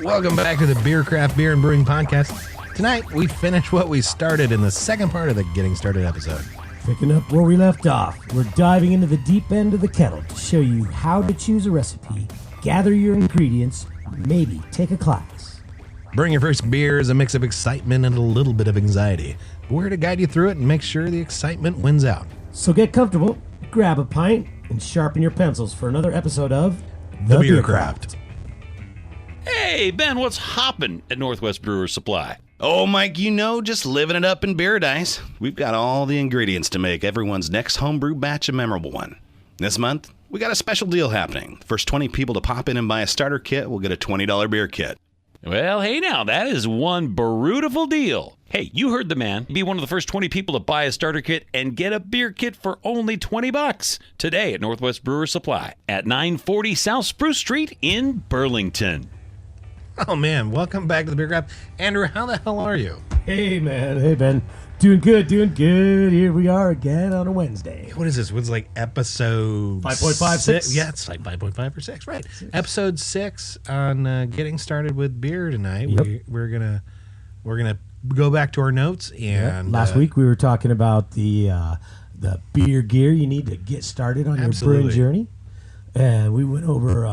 Welcome back to the Beer Craft Beer and Brewing Podcast. Tonight, we finish what we started in the second part of the Getting Started episode. Picking up where we left off, we're diving into the deep end of the kettle to show you how to choose a recipe, gather your ingredients, maybe take a class. Brewing your first beer is a mix of excitement and a little bit of anxiety. We're here to guide you through it and make sure the excitement wins out. So get comfortable, grab a pint, and sharpen your pencils for another episode of The Beer Craft. Hey, Ben, what's hoppin' at Northwest Brewers Supply? Oh, Mike, just living it up in Paradise. We've got all the ingredients to make everyone's next homebrew batch a memorable one. This month, we got a special deal happening. The first 20 people to pop in and buy a starter kit will get a $20 beer kit. Well, hey now, that is one beautiful deal. Hey, you heard the man. Be one of the first 20 people to buy a starter kit and get a beer kit for only $20 today at Northwest Brewers Supply at 940 South Spruce Street in Burlington. Oh, man. Welcome back to the Beer Craft. Andrew, how the hell are you? Hey, man. Hey, Ben. Doing good, doing good. Here we are again on a Wednesday. What is this? What's like episode 5.5, 6? Yeah, it's like 5.5 or 6, right. Episode 6 on getting started with beer tonight. Yep. We're gonna go back to our notes and Last week we were talking about the beer gear you need to get started on Absolutely. your brewing journey. And we went over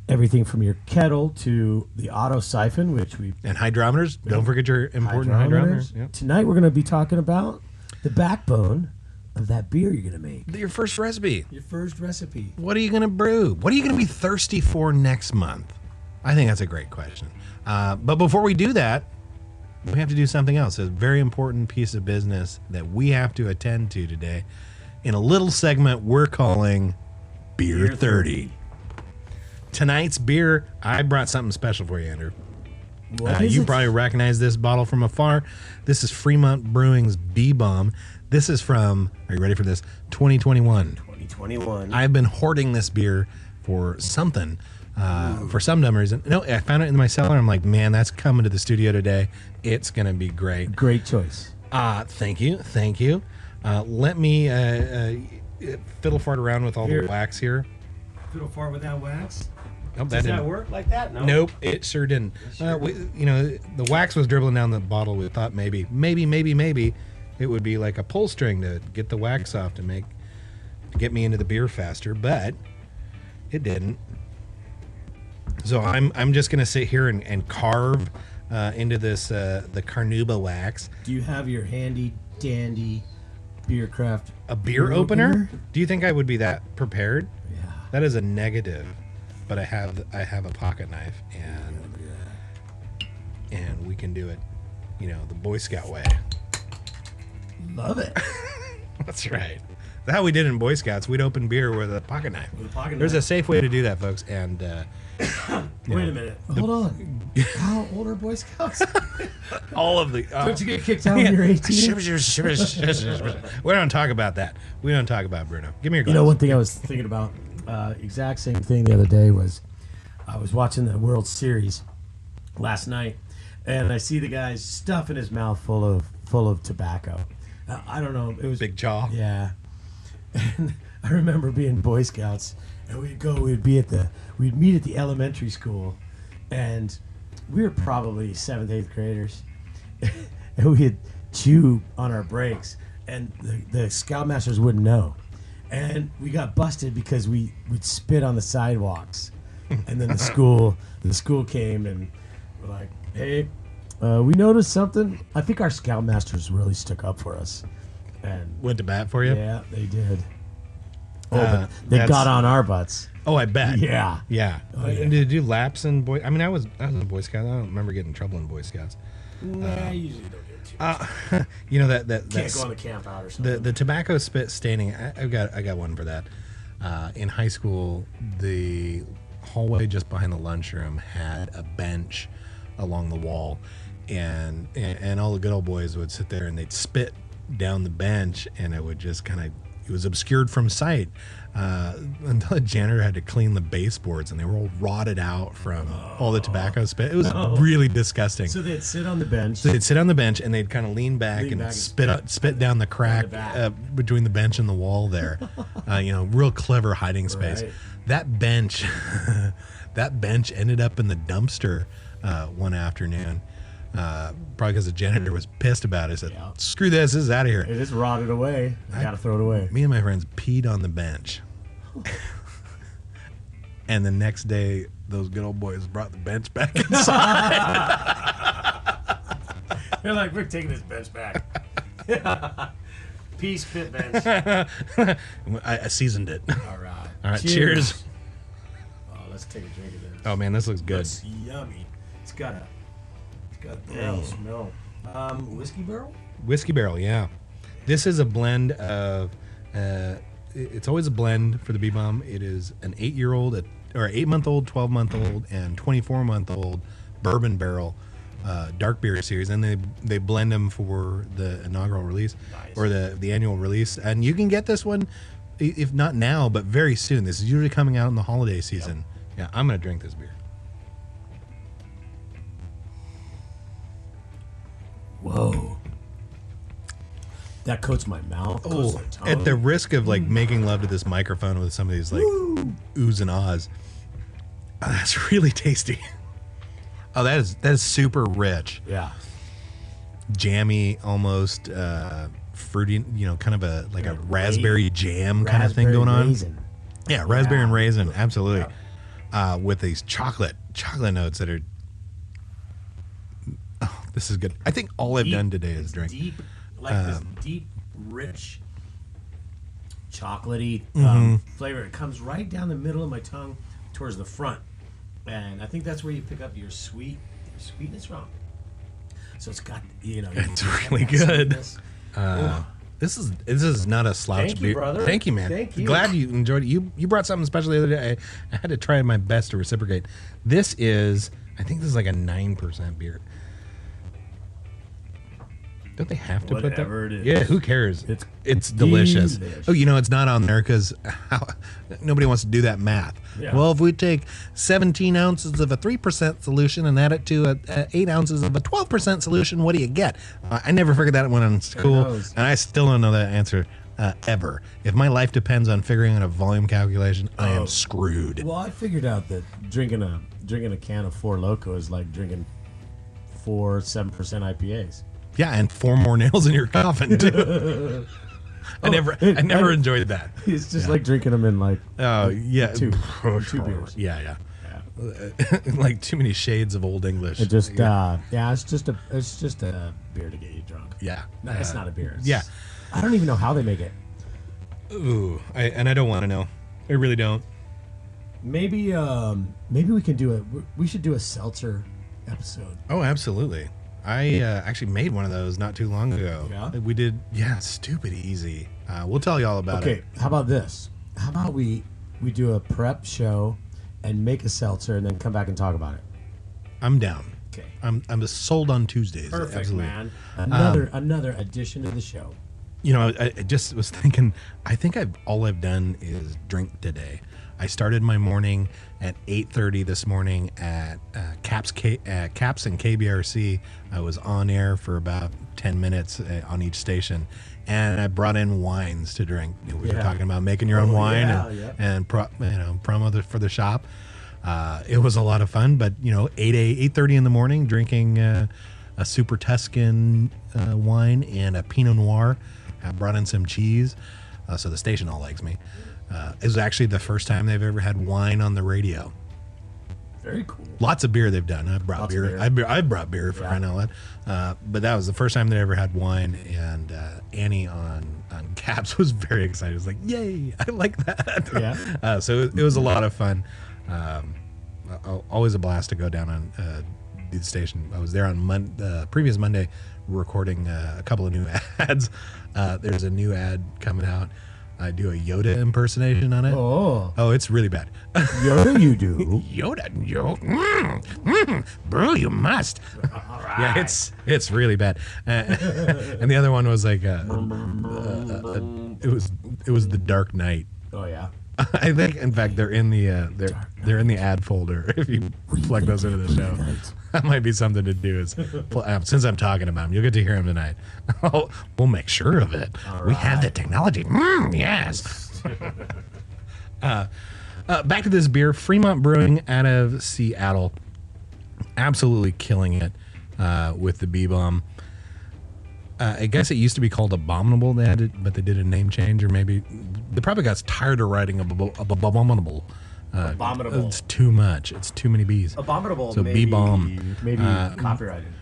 everything from your kettle to the auto siphon, which we... and hydrometers. Don't forget your important hydrometers. Yep. Tonight we're going to be talking about the backbone of that beer you're going to make. Your first recipe. Your first recipe. What are you going to brew? What are you going to be thirsty for next month? I think that's a great question. But before we do that, we have to do something else. A very important piece of business that we have to attend to today in a little segment we're calling Beer 30. Tonight's beer, I brought something special for you, Andrew. You probably recognize this bottle from afar. This is Fremont Brewing's B-Bomb. This is from, are you ready for this? 2021. 2021. I've been hoarding this beer for something, for some dumb reason. No, I found it in my cellar. I'm like, man, that's coming to the studio today. It's going to be great. Great choice. Thank you. Let me fiddle fart around with all the wax here. Fiddle fart without wax? Nope, Does that work like that? No. Nope, it sure didn't. The wax was dribbling down the bottle. We thought maybe it would be like a pull string to get the wax off to get me into the beer faster, but it didn't. So I'm just gonna sit here and carve into this the carnauba wax. Do you have your handy dandy beer craft? A beer opener? Do you think I would be that prepared? Yeah. That is a negative. But I have a pocket knife, and we can do it, the Boy Scout way. Love it. That's right. That's how we did in Boy Scouts. We'd open beer with a pocket knife. There's a safe way to do that, folks. And wait a minute. Hold on. How old are Boy Scouts? all of the. Don't you get kicked out when you're 18? We don't talk about that. We don't talk about Bruno. Give me your glass. One thing I was thinking about. Exact same thing the other day was I was watching the World Series last night, and I see the guy's stuffing his mouth full of tobacco. I don't know. It was Big jaw. Yeah. And I remember being Boy Scouts, and we'd meet at the elementary school, and we were probably 7th, 8th graders, and we'd chew on our breaks, and the scoutmasters wouldn't know. And we got busted because we'd spit on the sidewalks. And then the school came and were like, hey, we noticed something. I think our scoutmasters really stuck up for us. And went to bat for you? Yeah, they did. But they got on our butts. Oh, I bet. Yeah. Yeah. Oh, yeah. Did you do laps in Boy? I mean, I was a Boy Scout. I don't remember getting in trouble in Boy Scouts. Nah, I usually don't get too much. That Can't go on the camp out or something. The tobacco spit staining. I got one for that. In high school, the hallway just behind the lunchroom had a bench along the wall, and all the good old boys would sit there and they'd spit down the bench, and it would just kind of it was obscured from sight until the janitor had to clean the baseboards, and they were all rotted out from all the tobacco spit. It was really disgusting. So they'd sit on the bench. So they'd sit on the bench, and they'd kind of lean back and spit down the crack between the bench and the wall there. Real clever hiding space. Right. That bench, that bench ended up in the dumpster one afternoon. Probably because the janitor was pissed about it. Said, "Screw this is out of here." It just rotted away. I gotta throw it away. Me and my friends peed on the bench. And the next day, those good old boys brought the bench back inside. They're like, "We're taking this bench back." Peace pit bench. I seasoned it. All right. All right, cheers. Oh, let's take a drink of this. Oh man, this looks good. It's yummy. It's got a barrel smell. Whiskey barrel? Whiskey barrel, yeah. This is a blend of. It's always a blend for the Bee Bomb. It is an 8-year-old, or 8-month-old, 12-month-old, and 24-month-old bourbon barrel dark beer series, and they blend them for the inaugural release or the annual release. And you can get this one, if not now, but very soon. This is usually coming out in the holiday season. Yep. Yeah, I'm gonna drink this beer. Whoa. That coats my mouth. Oh, at the risk of making love to this microphone with some of these oohs and ahs. Oh, that's really tasty. Oh, that is super rich. Yeah. Jammy, almost fruity, kind of a raspberry jam kind of thing going on. Raisin. Yeah, raspberry and raisin, absolutely. Yeah. With these chocolate notes that are. Oh, this is good. I think all I've done today is drink. Deep, this deep, rich, chocolatey flavor. It comes right down the middle of my tongue towards the front, and I think that's where you pick up your sweetness from. So it's got it's really good. This is not a slouch Thank beer. you, brother. Thank you, man. Thank you. Glad you enjoyed it. You brought something special the other day. I had to try my best to reciprocate. I think this is like a 9% beer. Don't they have to Whatever put that? it is. Yeah, who cares? It's delicious. Delicious. Oh, it's not on there because nobody wants to do that math. Yeah. Well, if we take 17 ounces of a 3% solution and add it to 8 ounces of a 12% solution, what do you get? I never figured that one in school, and I still don't know that answer ever. If my life depends on figuring out a volume calculation, I am screwed. Well, I figured out that drinking a can of Four Loko is like drinking 7% IPAs. Yeah, and 4 more nails in your coffin too. I never enjoyed that. It's just like drinking them in two beers. Yeah. Like too many shades of Old English. It just it's just a beer to get you drunk. Yeah, No, it's not a beer. Yeah, I don't even know how they make it. ooh, I don't want to know. I really don't. Maybe we can we should do a seltzer episode. Oh, absolutely. I actually made one of those not too long ago. Yeah? We did. Yeah, stupid easy. We'll tell you all about it. Okay, how about this? How about we do a prep show and make a seltzer and then come back and talk about it? I'm down. Okay. I'm sold on Tuesdays. Perfect, absolutely. man. Another addition to the show. I just was thinking. I think all I've done is drink today. I started my morning at 8:30 this morning at Caps and KBRC. I was on air for about 10 minutes on each station, and I brought in wines to drink. We were talking about making your own wine and promo for the shop. It was a lot of fun, but 8:30 in the morning drinking a Super Tuscan wine and a Pinot Noir. I brought in some cheese, so the station all likes me. It was actually the first time they've ever had wine on the radio. Very cool. Lots of beer they've done. I've brought beer. I've brought beer for crying out loud. But that was the first time they ever had wine. And Annie on Caps was very excited. It was like, yay, I like that. Yeah. So it was a lot of fun. Always a blast to go down on the station. I was there on previous Monday recording a couple of new ads. There's a new ad coming out. do a Yoda impersonation on it. Oh, it's really bad. Yoda, you do. Yoda, brew, you must. All right. Yeah, it's really bad. And the other one was like, it was the Dark Knight. Oh yeah. I think, in fact, they're in the they're in the ad folder. If you plug those into the show, that might be something to do. Is since I'm talking about them, you'll get to hear them tonight. We'll make sure of it. We have the technology. Yes. Back to this beer, Fremont Brewing out of Seattle, absolutely killing it with the B-bomb. I guess it used to be called Abominable. But they did a name change, or maybe they probably got tired of writing Abominable. Abominable. It's too much. It's too many B's. Abominable. So maybe, B-bomb. Maybe copyrighted.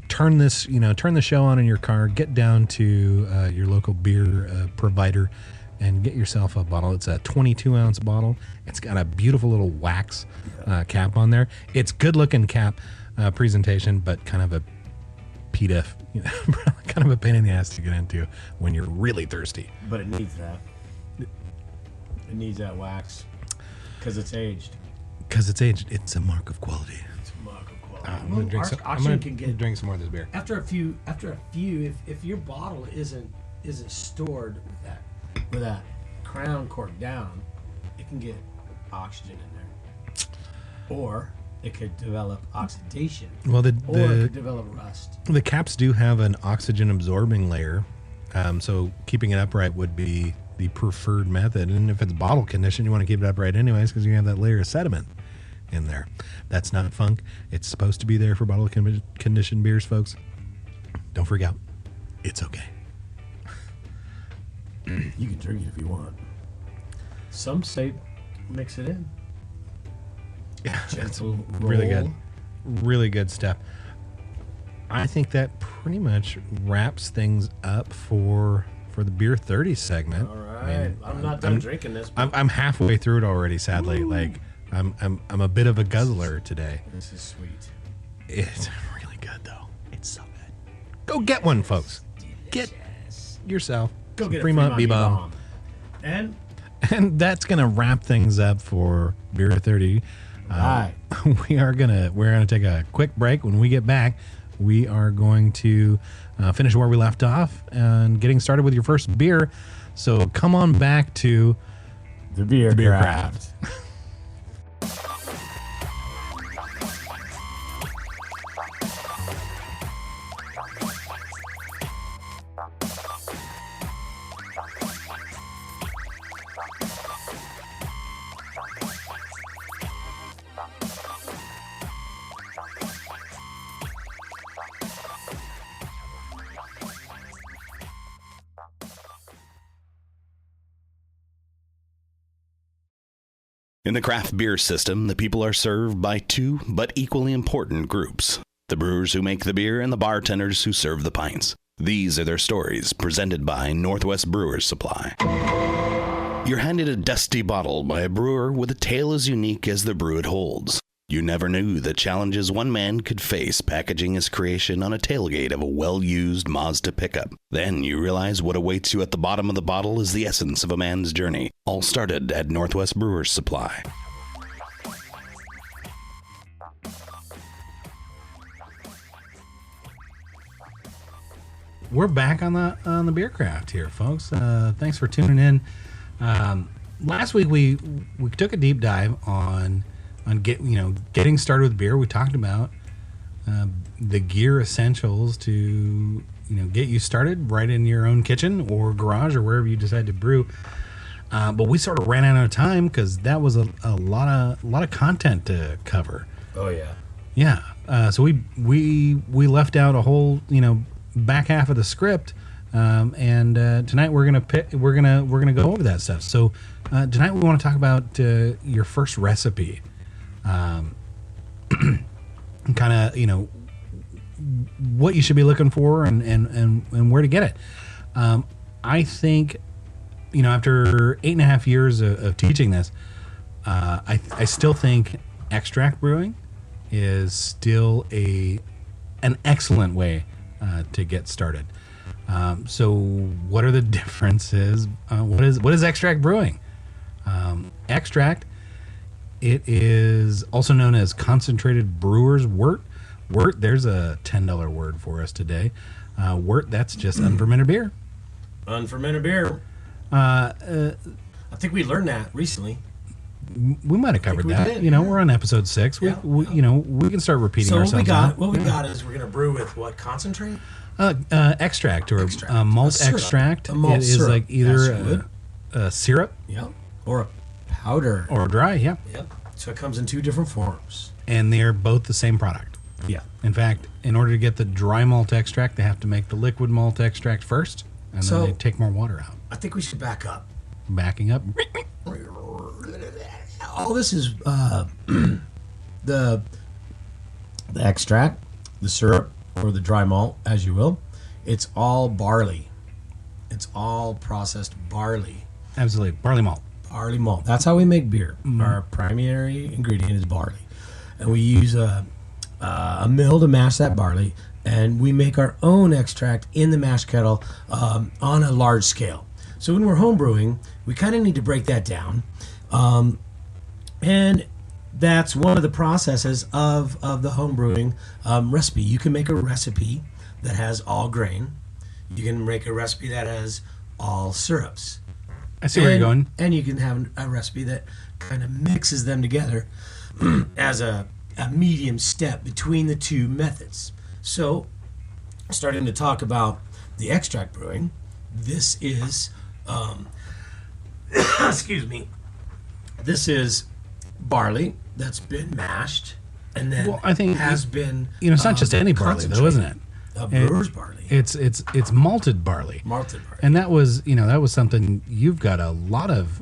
Turn the show on in your car. Get down to your local beer provider and get yourself a bottle. It's a 22-ounce bottle. It's got a beautiful little wax cap on there. It's good-looking cap presentation, but kind of a PDF, kind of a pain in the ass to get into when you're really thirsty. But it needs that. It needs that wax because it's aged. It's a mark of quality. It's a mark of quality. I'm gonna drink some more of this beer. After a few, if your bottle isn't stored with that crown cork down, it can get oxygen in there, or it could develop oxidation. Well, or it could develop rust. The caps do have an oxygen absorbing layer, so keeping it upright would be the preferred method. And if it's bottle conditioned, you want to keep it upright anyways because you have that layer of sediment in there. That's not funk. It's supposed to be there for bottle conditioned beers, folks. Don't freak out. It's okay. You can drink it if you want. Some say mix it in. Yeah, that's Gentle really roll. good. Really good stuff. I think that pretty much wraps things up for the Beer 30 segment. All right. I'm not done drinking this. I'm halfway through it already, sadly. Ooh. Like I'm a bit of a guzzler today. This is sweet. It's really good though. It's so good. Go get one, folks. Get yourself Go get Fremont a B-bomb. And that's gonna wrap things up for Beer 30. Right. We're gonna take a quick break. When we get back, we are going to finish where we left off and getting started with your first beer. So come on back to the beer craft. In the craft beer system, the people are served by two but equally important groups: the brewers who make the beer and the bartenders who serve the pints. These are their stories, presented by Northwest Brewers Supply. You're handed a dusty bottle by a brewer with a tale as unique as the brew it holds. You never knew the challenges one man could face packaging his creation on a tailgate of a well-used Mazda pickup. Then you realize what awaits you at the bottom of the bottle is the essence of a man's journey. All started at Northwest Brewers Supply. We're back on the beer craft here, folks. Thanks for tuning in. Last week we took a deep dive on getting started with beer. We talked about the gear essentials to get you started right in your own kitchen or garage or wherever you decide to brew. But we sort of ran out of time because that was a lot of content to cover. Oh yeah. Yeah. So we left out a whole back half of the script. And tonight we're gonna go over that stuff. So tonight we want to talk about your first recipe. Kind of what you should be looking for and where to get it. I think after 8.5 years of teaching this, I still think extract brewing is still an excellent way to get started. So what are the differences? What is extract brewing? Extract, it is also known as concentrated brewer's wort. Wort, there's a $10 word for us today. Wort, that's just unfermented beer. Unfermented beer. I think we learned that recently. We might have covered that. did, We're on episode 6. Yeah. We can start repeating So ourselves. what we got is we're going to brew with what? Concentrate? Extract or malt A syrup. extract. A malt it is syrup. like either That's good. a syrup Yep. Or a powder. or dry, yeah. Yep. So it comes in 2 different forms. And they're both the same product. Yeah. In fact, in order to get the dry malt extract, they have to make the liquid malt extract first, and So- then they take more water out. I think we should back up. Backing up. All this is the extract, the syrup, or the dry malt, as you will. It's all barley. It's all processed barley. Absolutely. Barley malt. Barley malt. That's how we make beer. Our primary ingredient is barley. And we use a mill to mash that barley. And we make our own extract in the mash kettle on a large scale. So when we're home brewing, we kind of need to break that down. And that's one of the processes of the home brewing recipe. You can make a recipe that has all grain. You can make a recipe that has all syrups. I see where you're going. And you can have a recipe that kind of mixes them together as a medium step between the 2 methods. So, starting to talk about the extract brewing, this is, excuse me, this is barley that's been mashed and then Well, I think has been. It's not just any barley, though, isn't it? Brewer's barley. It's malted barley. Malted barley. And that was something you've got a lot of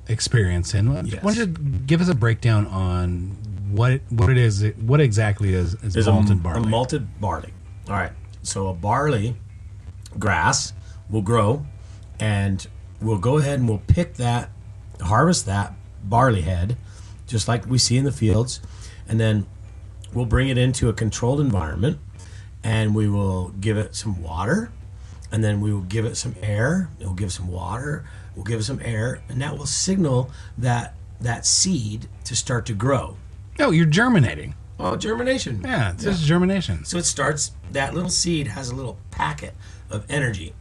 experience in. Yes. Why don't you give us a breakdown on what it is? What exactly is malted barley? A malted barley. All right. So a barley grass will grow, and we'll go ahead and we'll harvest that barley head, just like we see in the fields, and then we'll bring it into a controlled environment, and we will give it some water, and then we will give it some air. We'll give some water. We'll give it some air, and that will signal that seed to start to grow. No, you're germinating. Oh, germination. Yeah, it's just germination. So it starts, that little seed has a little packet of energy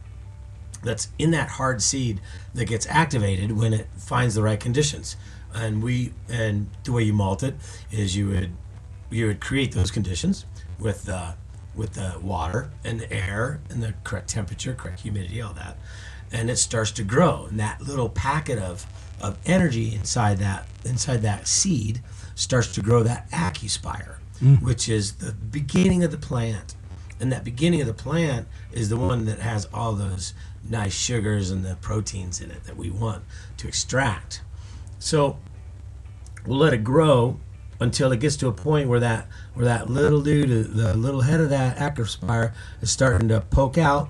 that's in that hard seed that gets activated when it finds the right conditions. And the way you malt it is you would create those conditions with the water and the air and the correct temperature, correct humidity, all that. And it starts to grow. And that little packet of energy inside that seed starts to grow that acuspire, which is the beginning of the plant. And that beginning of the plant is the one that has all those nice sugars and the proteins in it that we want to extract. So we'll let it grow until it gets to a point where that little dude, the little head of that acuspire, is starting to poke out.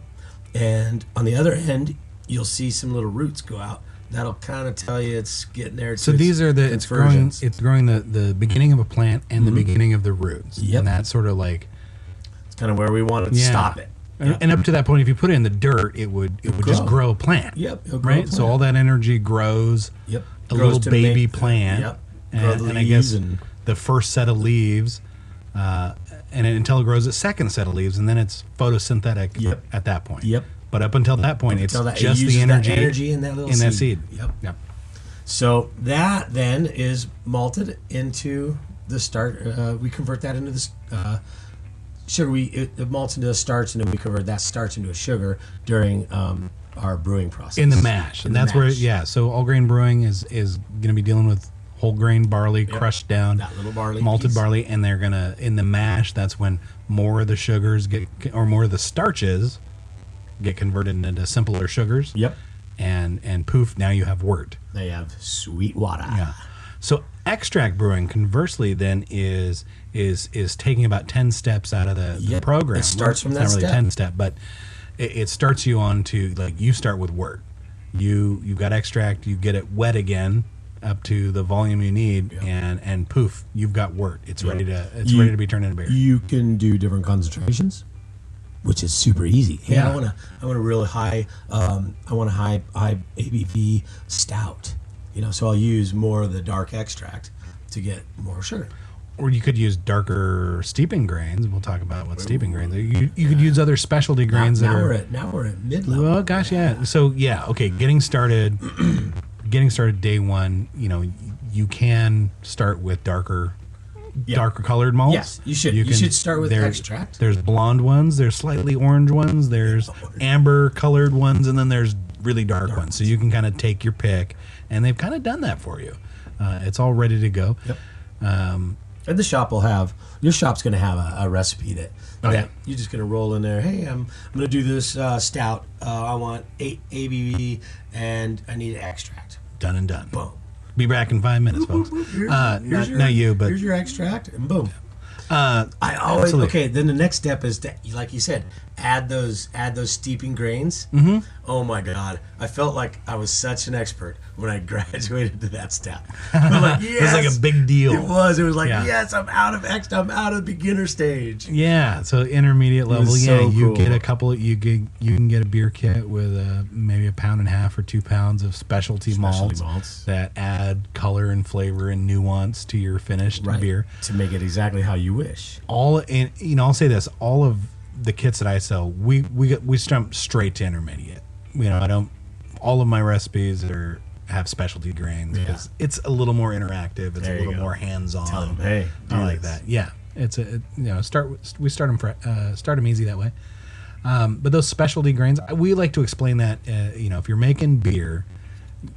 And on the other end, you'll see some little roots go out. That'll kind of tell you it's getting there. So these are it's growing the beginning of a plant and the beginning of the roots. Yep. And that's sort of like, it's kind of where we want to stop it. And up to that point, if you put it in the dirt, it would just grow a plant. Yep. It'll grow a Right. plant. So all that energy grows. Yep. A Grows little to baby make plant. Yep. Grow the And I leaves guess the first set of leaves, and until it grows its second set of leaves, and then it's photosynthetic Yep. at that point. Yep. But up until that point, Until it's it just uses the that energy in that little that seed. Yep. So that then is malted into the start. We convert that into this sugar. It malts into a starch, and then we convert that starch into a sugar during our brewing process. In the mash. And that's mash. where, so all grain brewing is going to be dealing with whole grain barley crushed down, that little barley malted piece. barley, and they're going to, in the mash, that's when more of the sugars or more of the starches get converted into simpler sugars. Yep. And poof, now you have wort. They have sweet water. Yeah. So extract brewing, conversely, then is taking about 10 steps out of the program. It starts from it's that not really step. 10 step, but it starts you on to, like, you start with wort. You've got extract, you get it wet again up to the volume you need, and poof, you've got wort. It's ready to be turned into beer. You can do different concentrations. which is super easy. Hey, Yeah. I want a really high, high ABV stout. So I'll use more of the dark extract to get more sugar. Or you could use darker steeping grains. We'll talk about what steeping grains are. You could use other specialty grains now we're at mid-level. Well, gosh, yeah. So yeah, okay. Getting started day one. You can start with darker colored malts. Yes, you should. You should start with extract. There's blonde ones. There's slightly orange ones. There's amber colored ones, and then there's really dark ones. So you can kind of take your pick, and they've kind of done that for you. It's all ready to go. Yep. And the shop your shop's going to have a recipe that you're just going to roll in there. Hey, I'm going to do this stout. I want 8 ABV and I need extract. Done and done. Boom. Be back in 5 minutes, folks. Not you, but here's your extract, and boom. Absolutely. Okay. Then the next step is to, like you said, add those steeping grains. Mm-hmm. Oh my God! I felt like I was such an expert when I graduated to that step. I'm like, yes, it was like a big deal. It was. It was like, yes, I'm out of beginner stage. Yeah. So intermediate level. so You cool. get a couple. You can get a beer kit with maybe 1.5 pounds or 2 pounds of specialty malts that add color and flavor and nuance to your finished beer to make it exactly how you wish. I'll say this: all of the kits that I sell, we jump straight to intermediate. I don't. All of my recipes have specialty grains because it's a little more interactive. It's a little more hands-on. Tell them, hey, I like that. Yeah, it's we start them easy that way. But those specialty grains, we like to explain that. If you're making beer,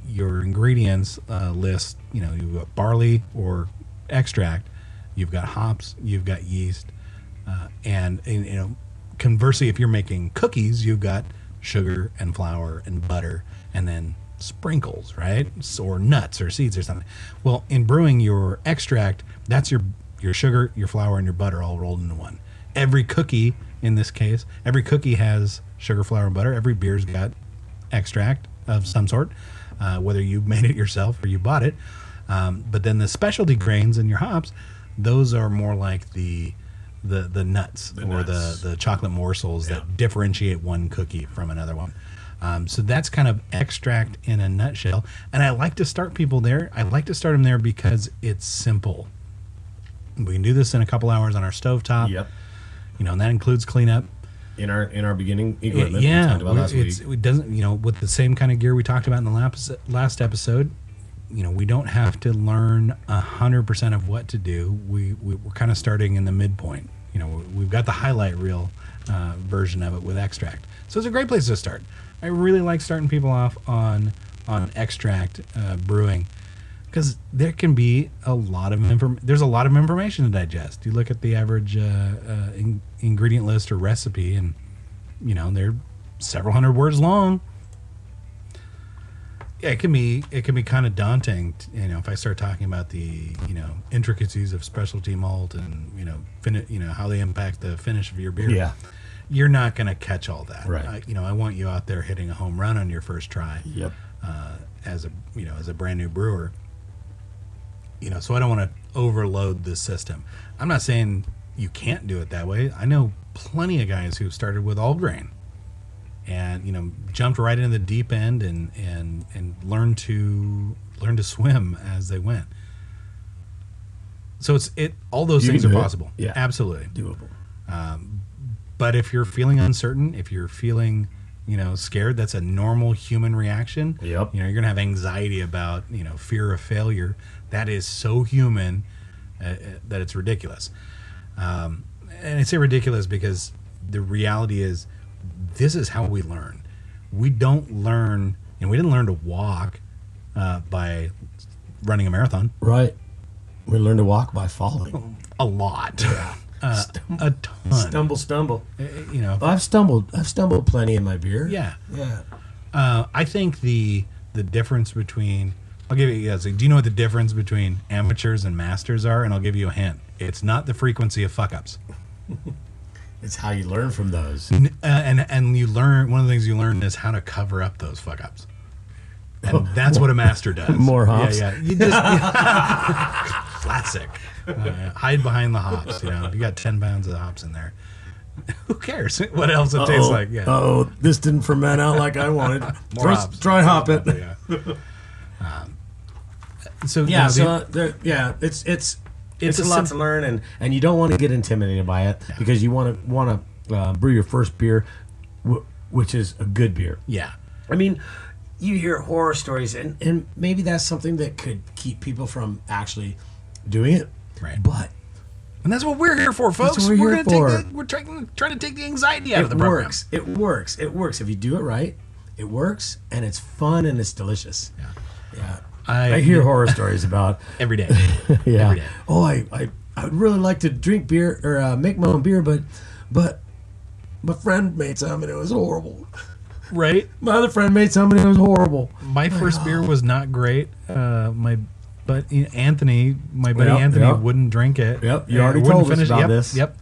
your ingredients list. You've got barley or extract. You've got hops, you've got yeast, and conversely, if you're making cookies, you've got sugar and flour and butter, and then sprinkles, right? Or nuts or seeds or something. Well, in brewing your extract, that's your sugar, your flour, and your butter all rolled into one. Every cookie, in this case, has sugar, flour, and butter. Every beer's got extract of some sort, whether you made it yourself or you bought it. But then the specialty grains in your hops, those are more like the nuts the chocolate morsels that differentiate one cookie from another one. So that's kind of extract in a nutshell. And I like to start people there. I like to start them there because it's simple. We can do this in a couple hours on our stovetop. Yep. And that includes cleanup. In our beginning equipment. Yeah. We talked about last week. It doesn't, with the same kind of gear we talked about in the last episode, we don't have to learn 100% of what to do. We're kind of starting in the midpoint. We've got the highlight reel version of it with extract. So it's a great place to start. I really like starting people off on extract brewing because there can be a lot of there's a lot of information to digest. You look at the average ingredient list or recipe, and they're several hundred words long. Yeah, it can be kind of daunting, if I start talking about the intricacies of specialty malt and how they impact the finish of your beer. Yeah. You're not going to catch all that. Right. I want you out there hitting a home run on your first try. Yep. As a brand new brewer. So I don't want to overload this system. I'm not saying you can't do it that way. I know plenty of guys who started with all grain and jumped right into the deep end and learned to swim as they went. So all those things are possible. Yeah, absolutely doable. But if you're feeling uncertain, if you're feeling scared, that's a normal human reaction. Yep. You're gonna have anxiety about fear of failure. That is so human that it's ridiculous. And I say ridiculous because the reality is, this is how we learn. We don't learn, we didn't learn to walk by running a marathon. Right. We learn to walk by falling. A lot. Yeah. A ton. Stumble. I've stumbled plenty in my beer. Yeah. Yeah. I think the difference between, I'll give you, do you know what the difference between amateurs and masters are? And I'll give you a hint. It's not the frequency of fuck-ups. It's how you learn from those. And you learn, one of the things you learn is how to cover up those fuck-ups. And that's what a master does. More hops. Yeah. You just classic. Hide behind the hops. If you got 10 pounds of hops in there, Who cares what else it tastes like? Yeah. Oh, this didn't ferment out like I wanted. More hops. Dry hop it. Yeah. So Yeah, you know, it's a lot to learn, and you don't want to get intimidated by it because you want to brew your first beer, which is a good beer. yeah. I mean, you hear horror stories, and maybe that's something that could keep people from actually doing it. Right. But And that's what we're here for, folks. That's what we're here for. We're trying to take the anxiety out of the program. works. It works. It works. If you do it right, it works, and it's fun and it's delicious. Yeah. I hear horror stories about every day. yeah. Every day. Oh, I would really like to drink beer or make my own beer, but my friend made some and it was horrible. Right? My other friend made some and it was horrible. My first beer was not great. My buddy Anthony wouldn't drink it. Yep, you already told us about this. Yep.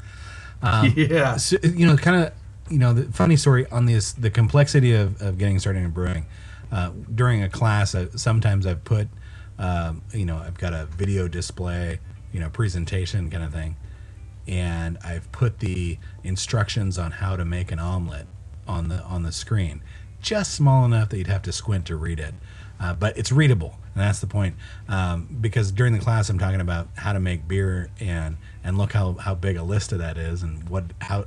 Yeah. So, the funny story on this, the complexity of getting started in brewing. During a class, sometimes I've put, I've got a video display, presentation kind of thing, and I've put the instructions on how to make an omelet on the screen, just small enough that you'd have to squint to read it, but it's readable, and that's the point. Because during the class, I'm talking about how to make beer, and look how big a list of that is, and how.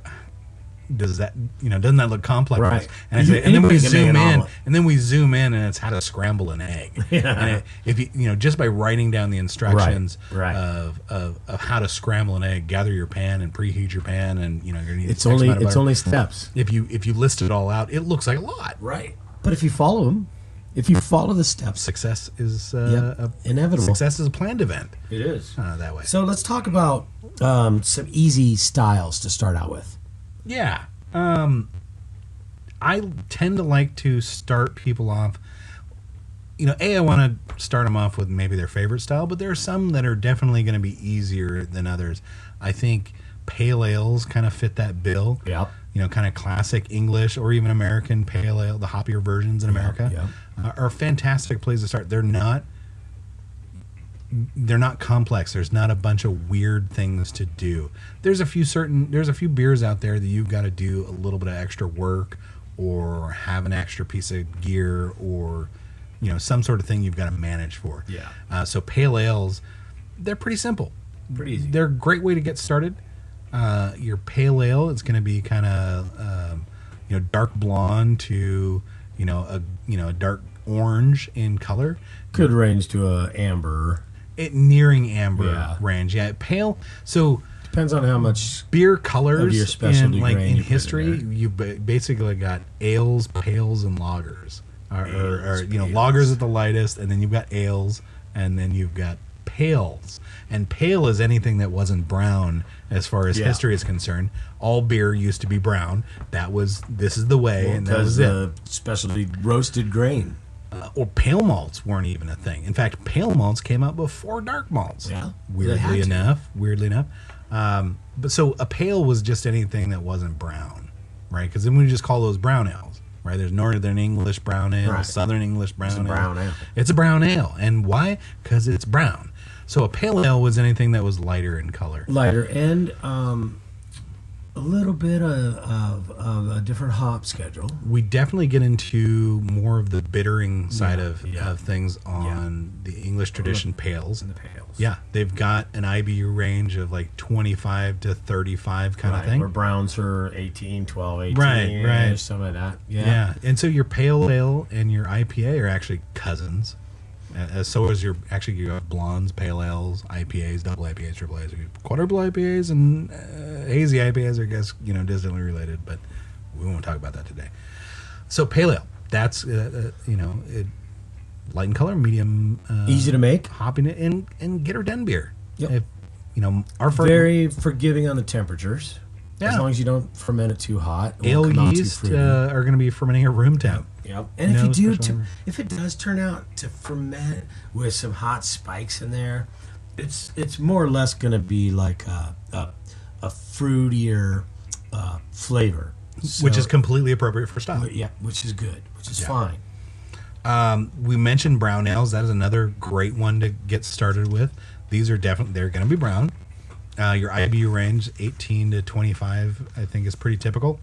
Does that doesn't that look complex? Right. And I say, and then we zoom in, and it's how to scramble an egg. Yeah. And if you just by writing down the instructions of how to scramble an egg, gather your pan and preheat your pan, and you're gonna need it's only steps. If you list it all out, it looks like a lot. Right. But if you follow them, if you follow the steps, success is inevitable. Success is a planned event. It is that way. So let's talk about some easy styles to start out with. Yeah. I tend to like to start people off, I want to start them off with maybe their favorite style, but there are some that are definitely going to be easier than others. I think pale ales kind of fit that bill. Yep. Kind of classic English or even American pale ale, the hoppier versions in America, are a fantastic place to start. They're not complex. There's not a bunch of weird things to do. There's a few beers out there that you've got to do a little bit of extra work or have an extra piece of gear or some sort of thing you've got to manage for. Yeah. So pale ales, they're pretty simple. Pretty easy. They're a great way to get started. Your pale ale is going to be kind of dark blonde to a dark orange in color. Could range to a amber. Nearing amber range, pale. So depends on how much beer colors of your specialty in grain history. You basically got ales, pales, and lagers. Lagers at the lightest, and then you've got ales, and then you've got pales. And pale is anything that wasn't brown as far as history is concerned. All beer used to be brown. This is the way, and that was it. Specialty roasted grain. Or pale malts weren't even a thing. In fact, pale malts came out before dark malts. Yeah, weirdly enough. But so a pale was just anything that wasn't brown, right? Because then we just call those brown ales, right? There's Northern English brown ale, Southern English brown ale. It's a brown ale, and why? Because it's brown. So a pale ale was anything that was lighter in color. Lighter and a little bit of a different hop schedule. We definitely get into more of the bittering side of things on the English tradition pales. And the pales. Yeah, they've got an IBU range of like 25 to 35 kind of thing. Where browns are 18, 12, 18. Right. Something like that. Yeah. And so your pale ale and your IPA are actually cousins. So is your blondes, pale ales, IPAs, double IPAs, triple IPAs, quadruple IPAs, and hazy IPAs are, I guess, distantly related, but we won't talk about that today. So pale ale, that's light in color, medium, easy to make, hopping it, and get her done beer. Yep. Our very forgiving on the temperatures. Yeah. As long as you don't ferment it too hot. Ale yeast are going to be fermenting at room temp. Yep. And if it does turn out to ferment with some hot spikes in there, it's more or less going to be like a fruitier flavor, which is completely appropriate for style. Yeah, which is good, which is fine. We mentioned brown ales. That is another great one to get started with. They're going to be brown. Your IBU range, 18 to 25, I think is pretty typical.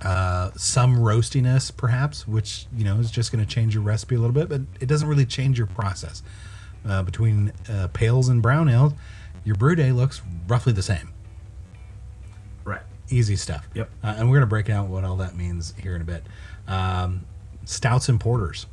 Some roastiness, perhaps, which is just going to change your recipe a little bit, but it doesn't really change your process. Between pales and brown ales, your brew day looks roughly the same. Right. Easy stuff. Yep. And we're going to break out what all that means here in a bit. Stouts and porters.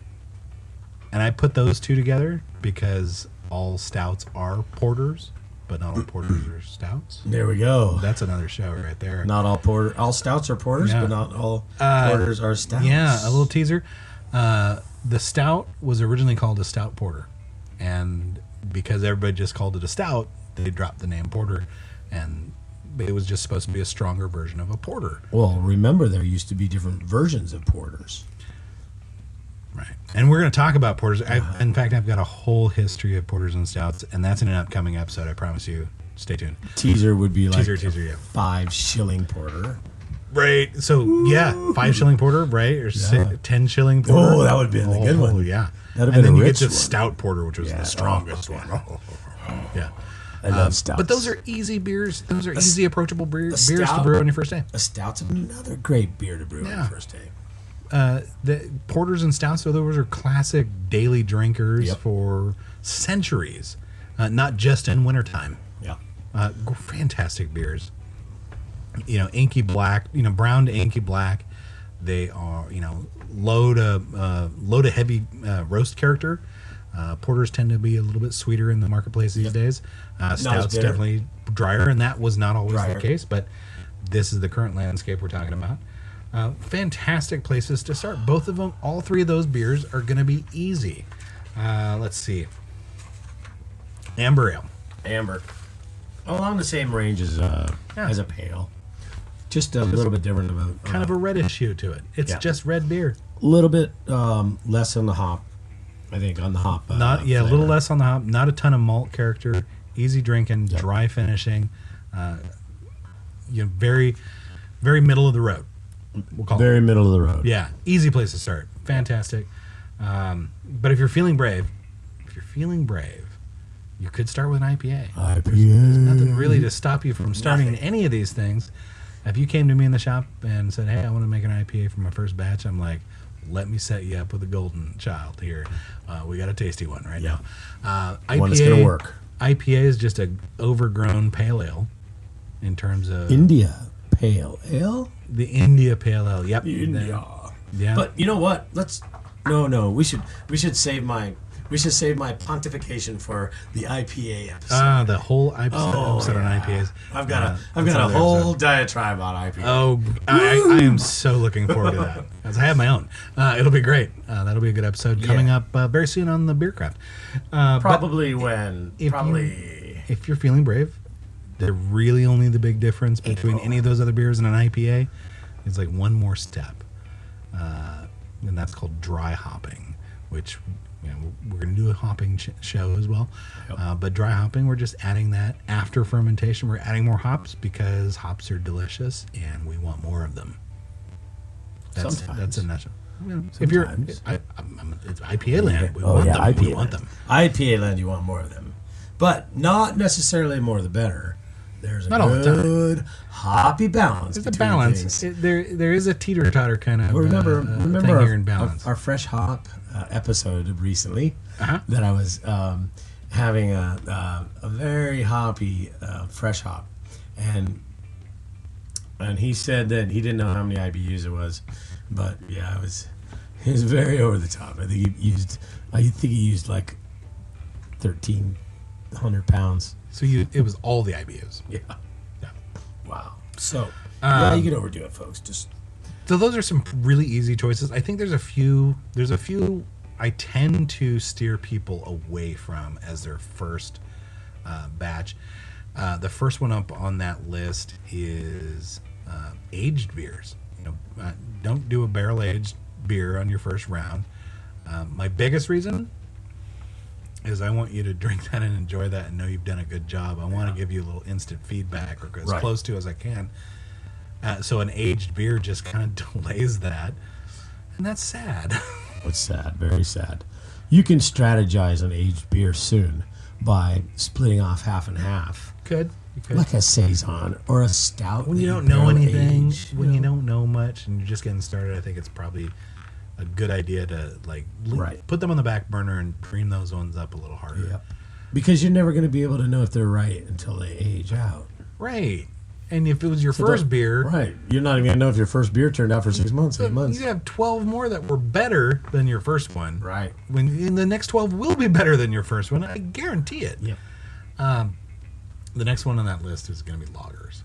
And I put those two together because all stouts are porters, but not all porters are stouts. There we go. That's another show right there. Not all stouts are porters, Yeah. but not all porters are stouts. Yeah, a little teaser. The stout was originally called a stout porter. And because everybody just called it a stout, they dropped the name porter. And it was just supposed to be a stronger version of a porter. Well, remember there used to be different versions of porters. Right. And we're going to talk about porters. In fact, I've got a whole history of porters and stouts, and that's in an upcoming episode, I promise you. Stay tuned. Teaser would be like Teaser, yeah. 5 shilling porter. Right. So, yeah, 5 shilling porter, right? Or 10 shilling porter. Oh, that would be a good one. Yeah. That'd have and been then a you get rich to one. stout porter, which was Yeah. the strongest one. Yeah. I love stouts. But those are easy beers. Those are easy, approachable beers to stout- brew on your first day. A stout's another great beer to brew on Yeah. the first day. The porters and stouts, so those are classic daily drinkers Yep. for centuries, not just in wintertime. Yeah. Fantastic beers. Inky black, brown to inky black. They are, low to heavy roast character. Porters tend to be a little bit sweeter in the marketplace these days. Stouts bitter. definitely drier, and that was not always Drier. the case, but this is the current landscape we're talking about. Fantastic places to start. Both of them, all three of those beers are going to be easy. Let's see. Amber Ale. Amber. Along the same range as a pale. Just a little bit different about Kind of a reddish hue to it. It's Yeah. just red beer. a little bit less on the hop. I think on the hop. A little flavor. less on the hop. Not a ton of malt character. Easy drinking, dry finishing. Very, very middle of the road. We'll call it. Very middle of the road. Yeah, easy place to start. Fantastic. But if you're feeling brave, you could start with an IPA. There's nothing really to stop you from starting any of these things. If you came to me in the shop and said, "Hey, I want to make an IPA for my first batch," I'm like, "Let me set you up with a golden child here. We got a tasty one right now." IPA, One that's gonna work. IPA is just a overgrown pale ale in terms of India Pale Ale. the India Pale Ale. Yep. India. Yeah. But you know what? No. We should save my pontification for the IPA episode. The whole episode on IPAs. I've got that's a another whole episode. diatribe on IPA. Oh, I am so looking forward to that. As I have my own. It'll be great. That'll be a good episode coming up very soon on the Beer Craft. Probably If you're feeling brave, they're really only the big difference between any of those other beers and an IPA is like one more step. And that's called dry hopping, which we're going to do a hopping show as well. Yep. But dry hopping, we're just adding that after fermentation. We're adding more hops because hops are delicious and we want more of them. That's a nutshell. If you're, it's IPA land, we want them. We want them. IPA land, you want more of them, but not necessarily more the better. There's a Not all the time. good hoppy balance. There's a between balance. things. There is a teeter-totter kind of Remember thing here in balance. our fresh hop episode recently Uh-huh. that I was having a very hoppy fresh hop, and he said that he didn't know how many IBUs it was, but yeah, it was very over the top. I think he used like 1,300 pounds. So it was all the IBUs. Yeah. Yeah. Wow. So yeah, you can overdo it, folks. Just So those are some really easy choices. I think there's a few I tend to steer people away from as their first batch. The first one up on that list is aged beers. Don't do a barrel aged beer on your first round. My biggest reason is I want you to drink that and enjoy that and know you've done a good job. I want to give you a little instant feedback or as close to as I can. So an aged beer just kind of delays that, and that's sad. It's sad, very sad. You can strategize on aged beer soon by splitting off half and half. could. Like a saison or a stout. When you that don't know barrel anything, age, when you don't know much, and you're just getting started, I think it's probably a good idea to Right. put them on the back burner and cream those ones up a little harder. Yep. Because you're never going to be able to know if they're right until they age out. Right. And if it was your first beer, right, you're not even going to know if your first beer turned out for 6 months, 8 months. you have 12 more that were better than your first one. Right. When the next 12 will be better than your first one, I guarantee it. Yeah. The next one on that list is going to be lagers.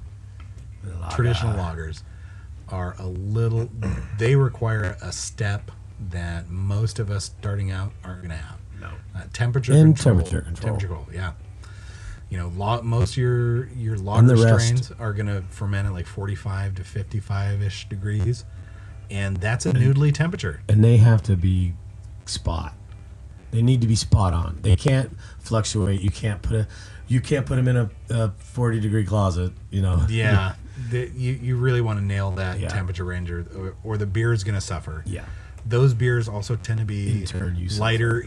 Traditional lagers are they require a step that most of us starting out aren't going to have. No. Temperature control, yeah. You know, most of your lager strains are going to ferment at like 45 to 55-ish degrees, and that's a noodly temperature. And they have to be They need to be spot on. They can't fluctuate. You can't put them in a 40-degree closet, you know. Yeah. You really want to nail that temperature range, or the beer is going to suffer. Yeah. Those beers also tend to be lighter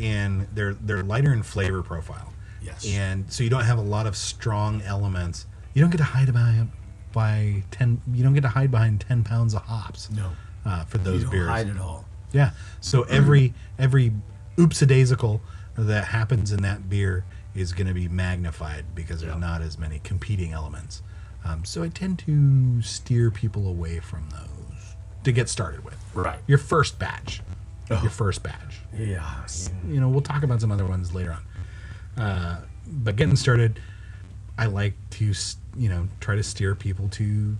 they're lighter in flavor profile. Yes. And so you don't have a lot of strong elements. You don't get to hide behind 10 pounds of hops. No. For those beers. You don't hide it all. Yeah. So every oopsidaisical that happens in that beer is going to be magnified because there's not as many competing elements. So I tend to steer people away from those to get started with. Right. Your first batch. Oh. Your first batch. Yeah. You know, we'll talk about some other ones later on. But getting started, I like to, try to steer people to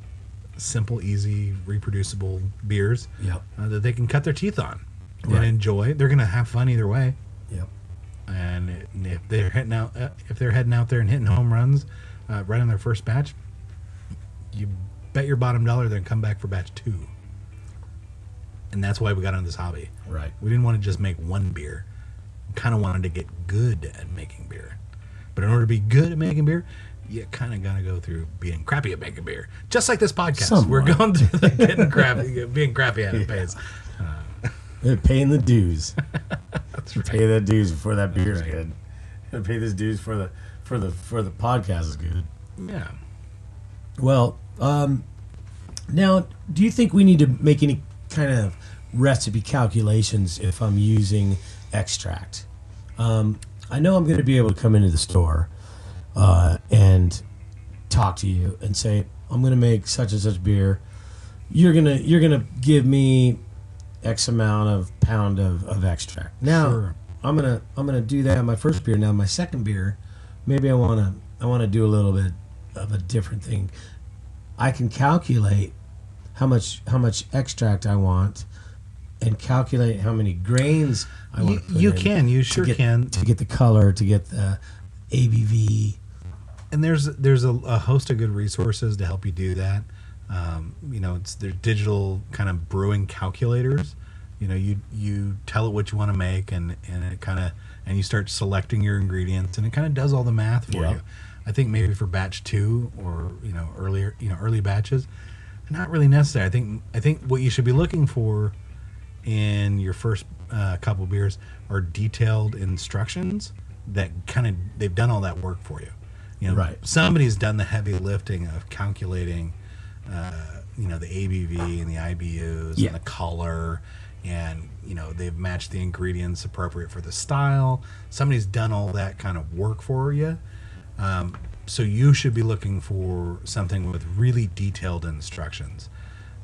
simple, easy, reproducible beers that they can cut their teeth on and enjoy. They're going to have fun either way. Yep. And if they're heading out there and hitting home runs right on their first batch, you bet your bottom dollar they're going to come back for batch 2. And that's why we got into this hobby. Right. We didn't want to just make one beer. We kind of wanted to get good at making beer. But in order to be good at making beer, you kind of got to go through being crappy at making beer. Just like this podcast. Somewhat. We're going through the getting crappy, being crappy at it pays. They're paying the dues. That's right. Pay the dues before that beer is good. Pay those dues for the podcast is good. Yeah. Well, now, do you think we need to make any kind of recipe calculations if I'm using extract? I know I'm going to be able to come into the store and talk to you and say, I'm going to make such and such beer. You're gonna give me X amount of pound of extract. Now, Sure. I'm gonna do that in my first beer. Now, my second beer, maybe I wanna do a little bit of a different thing. I can calculate how much extract I want, and calculate how many grains I want. You sure can to get the color, to get the ABV. And there's a host of good resources to help you do that. They're digital kind of brewing calculators. You tell it what you want to make, and it kind of, and you start selecting your ingredients, and it kind of does all the math for you. I think maybe for batch 2 or early batches, not really necessary. I think what you should be looking for in your first couple beers are detailed instructions that they've done all that work for you. Somebody's done the heavy lifting of calculating the ABV and the IBUs and the color, and they've matched the ingredients appropriate for the style. Somebody's done all that kind of work for you. So you should be looking for something with really detailed instructions,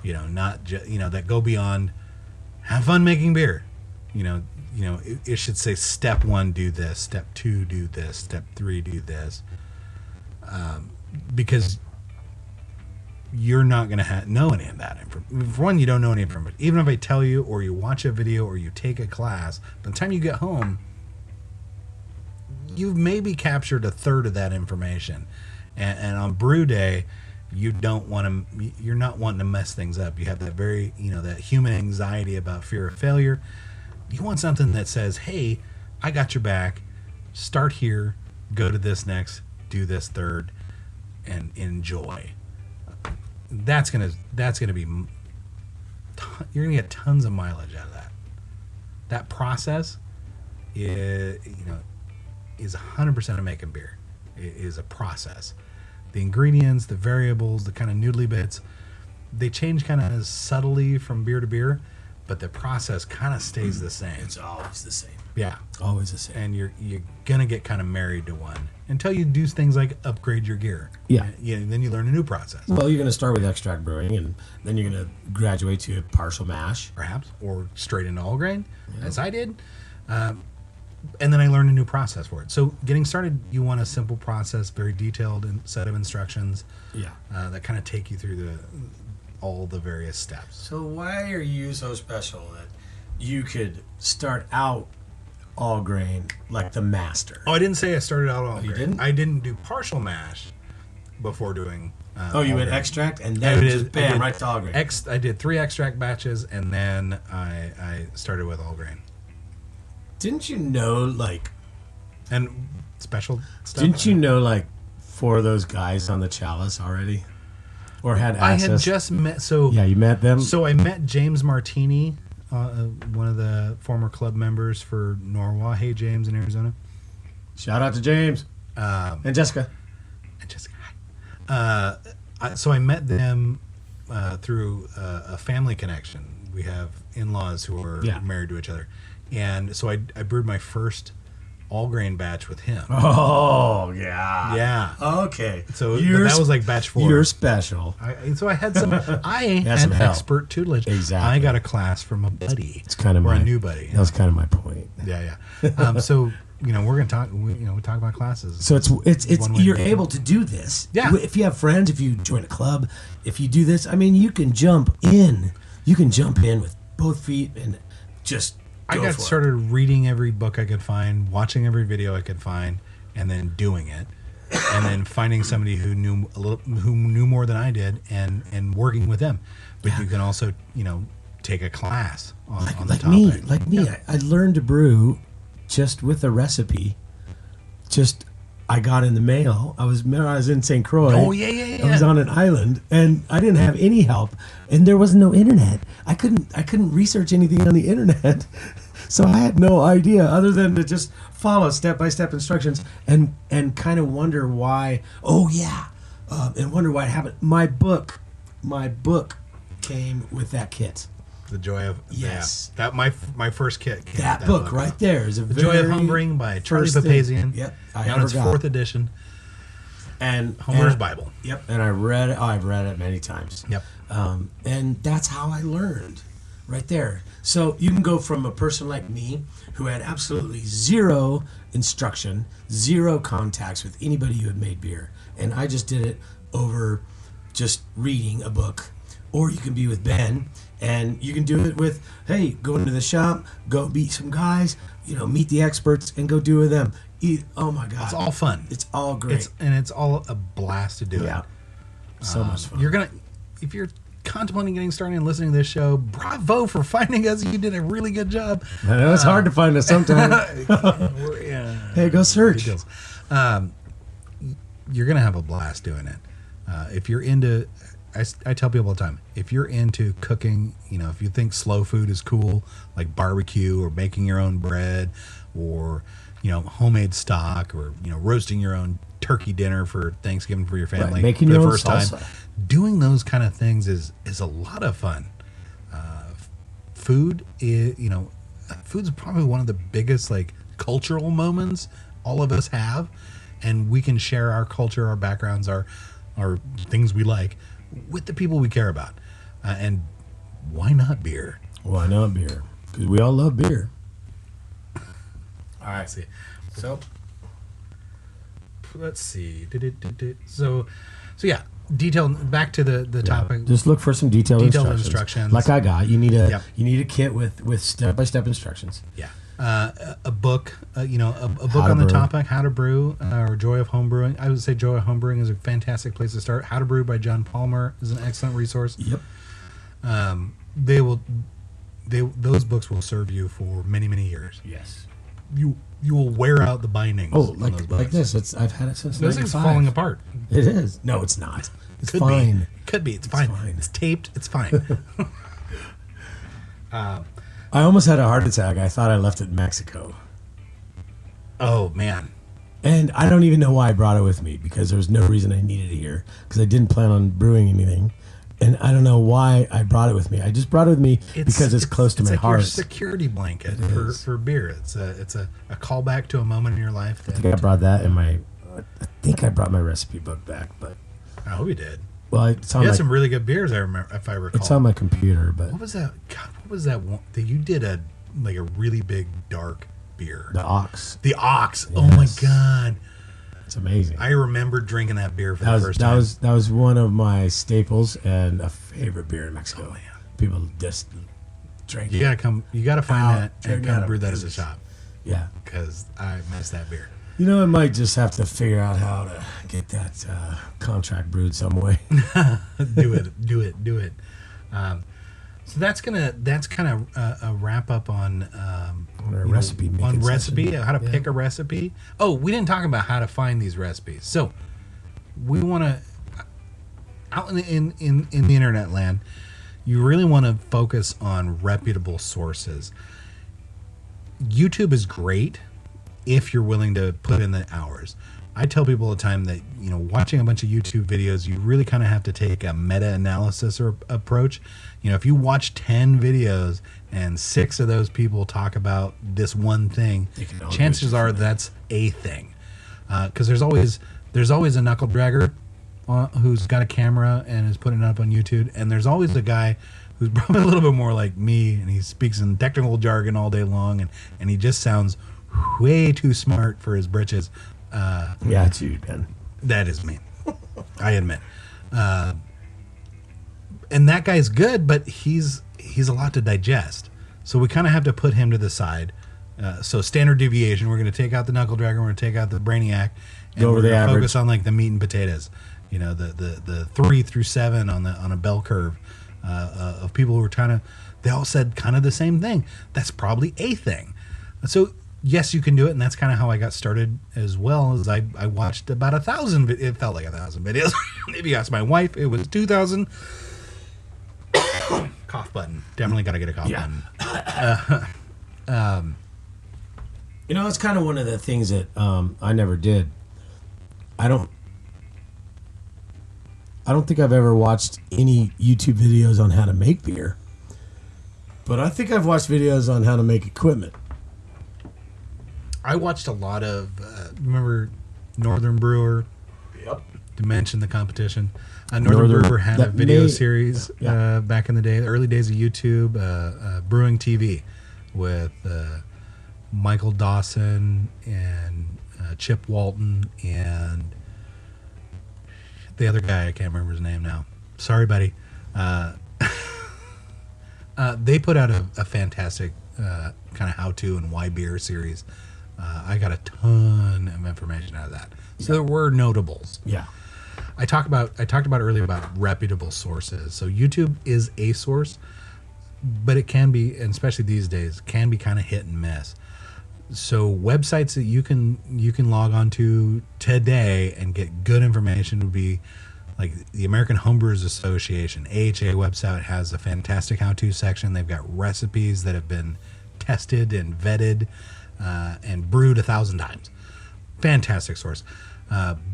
not just, that go beyond have fun making beer. It should say step 1, do this, step 2, do this, step 3, do this. Because you're not going to know any of that information. For one, you don't know any information. Even if I tell you, or you watch a video, or you take a class, by the time you get home, you've maybe captured a third of that information. And on brew day, you're not wanting to mess things up. You have that very, that human anxiety about fear of failure. You want something that says, hey, I got your back. Start here, go to this next, do this third, and enjoy. That's gonna be, you're gonna get tons of mileage out of that. That process is 100% of making beer. It is a process. the ingredients, the variables, the kind of noodly bits, they change kind of subtly from beer to beer, but the process kind of stays the same. It's always the same. Yeah. Always the same. And you're gonna get kind of married to one until you do things like upgrade your gear. Yeah. Then you learn a new process, Well, you're going to start with extract brewing, and then you're going to graduate to partial mash. perhaps, or straight into all grain, as I did. And then I learned a new process for it. So getting started, you want a simple process, very detailed set of instructions. Yeah. That kind of take you through all the various steps. So why are you so special that you could start out all grain like the master? Oh, I didn't say I started out all grain. You didn't? I didn't do partial mash before doing. Oh, you all went grain. extract and I then did- just I bam, did right to all grain. I did 3 extract batches, and then I started with all grain. Didn't you know, like, And special stuff. didn't you know, like, 4 of those guys on the chalice already? Or had I access? had just met. So Yeah, you met them? So I met James Martini, one of the former club members for Norwalk. Hey, James in Arizona. Shout out to James. And Jessica. And Jessica. So I met them through a family connection. We have in-laws who are Yeah. married to each other, and so I brewed my first all grain batch with him. Oh, yeah. Yeah. Okay. So that was like batch 4. You're special. So I had some. I Had some had help. expert tutelage. Exactly. I got a class from a buddy. It's kind of or my a new buddy. That was kind of my point. Yeah. So we're gonna talk. We talk about classes. So it's One way you're to do it. able to do this. Yeah. If you have friends, if you join a club, if you do this, I mean, you can jump in. You can jump in with both feet and just. I go got for it. started reading every book I could find, watching every video I could find, and then doing it, and then finding somebody who knew more than I did, and working with them. But you can also take a class on the like topic. me. I learned to brew just with a recipe. Just I got in the mail. I was in St. Croix. Oh, yeah. I was on an island, and I didn't have any help, and there was no internet. I couldn't research anything on the internet, so I had no idea other than to just follow step-by-step instructions and kind of wonder why. Oh yeah, and wonder why it happened. My book came with that kit. The Joy of Yes. Yeah, that my first kit. Came That with book right there is a The Joy of very Homebrewing by Charlie first thing. Papazian. Yep, I Now ever it's got. 4th edition. And Homer's Bible. Yep, and I read it. Oh, I've read it many times. Yep. And that's how I learned, right there. So you can go from a person like me who had absolutely zero instruction, zero contacts with anybody who had made beer, and I just did it over just reading a book. Or you can be with Ben, and you can do it with, hey, go into the shop, go meet some guys, meet the experts, and go do it with them. Oh my God, It's all fun. it's all great. It's all a blast to do Yeah. it. So much fun. If you're contemplating getting started and listening to this show, bravo for finding us. You did a really good job. I know it's hard to find us sometimes. Hey, go search. Details. You're gonna have a blast doing it. If you're into, I tell people all the time, if you're into cooking, if you think slow food is cool, like barbecue or making your own bread, or homemade stock, or roasting your own turkey dinner for Thanksgiving for your family, making for your the own first salsa. time, doing those kind of things is a lot of fun. Food is, food's probably one of the biggest cultural moments all of us have, and we can share our culture, our backgrounds, our things we like with the people we care about. And why not beer? Why not beer? Because we all love beer. All right, see. So let's see. So yeah. Back to the topic. Just look for some detailed instructions. Like I got. You need a Yep. kit with step-by-step instructions. Yeah. A book, a book How to on the brew. topic, How to Brew, or Joy of Homebrewing. I would say Joy of Homebrewing is a fantastic place to start. How to Brew by John Palmer is an excellent resource. Yep. Those books will serve you for many, many years. Yes. You will wear out the bindings. Oh, on those like books. this. I've had it since Those things are 95. falling apart. It is. No, it's not. It's Could fine. be. Could be. It's fine. fine. It's taped. It's fine. I almost had a heart attack. I thought I left it in Mexico. Oh man. And I don't even know why I brought it with me, because there was no reason I needed it here, because I didn't plan on brewing anything. And I don't know why I brought it with me. I just brought it with me because it's close to my like heart. It's your security blanket for beer. It's a callback to a moment in your life. I think I brought that in my. I think I brought my recipe book back, but I hope you did. well, it's on You had my, some really good beers. I remember, if I recall. it's on my computer. But What was that? God, what was that one that you did a really big dark beer? the Ox, The Ox. Oh my Yes. God. it's amazing. I remember drinking that beer for the first that time. was one of my staples and a favorite beer in Mexico. Oh, man. People just drink You it. gotta come. You gotta find Out, that check and it come out. brew that as a shop, Yeah. because I miss that beer. You know, I might just have to figure out how to get that contract brewed some way. do it. So that's kind of a wrap up on Our recipe making on recipe, session. how to Yeah. pick a recipe. Oh, we didn't talk about how to find these recipes. So we want to out in the internet land. You really want to focus on reputable sources. YouTube is great if you're willing to put in the hours. I tell people all the time that, watching a bunch of YouTube videos, you really kind of have to take a meta-analysis or approach. If you watch 10 videos and 6 of those people talk about this one thing, can all do chances are that's a thing. Because there's always a knuckle dragger who's got a camera and is putting it up on YouTube, and there's always a guy who's probably a little bit more like me, and he speaks in technical jargon all day long, and he just sounds way too smart for his britches. Yeah, it's you, Ben. That is me. I admit. And that guy's good, but he's a lot to digest. So we kind of have to put him to the side. So standard deviation, we're going to take out the knuckle dragger, we're going to take out the brainiac, and Go over we're the going to average. focus on like the meat and potatoes. The 3 through 7 on a bell curve of people who are trying to. They all said kind of the same thing. That's probably a thing. So yes, you can do it, and that's kind of how I got started as well. As I watched about 1,000. It felt like 1,000 videos. Maybe you asked my wife. It was 2,000. Cough button. Definitely got to get a cough button. It's kind of one of the things that I never did. I don't think I've ever watched any YouTube videos on how to make beer, but I think I've watched videos on how to make equipment. I watched a lot of. Remember Northern Brewer? Yep. To mention the competition. Northern Brewer had a video series Yeah. back in the day, the early days of YouTube, Brewing TV, with Michael Dawson and Chip Walton and the other guy. I can't remember his name now. Sorry, buddy. They put out a fantastic kind of how-to and why beer series. I got a ton of information out of that. So there were notables. Yeah. I talked about earlier about reputable sources. So YouTube is a source, but it can be, and especially these days, can be kind of hit and miss. So websites that you can log on to today and get good information would be like the American Homebrewers Association. AHA website has a fantastic how-to section. They've got recipes that have been tested and vetted and brewed 1,000 times. Fantastic source.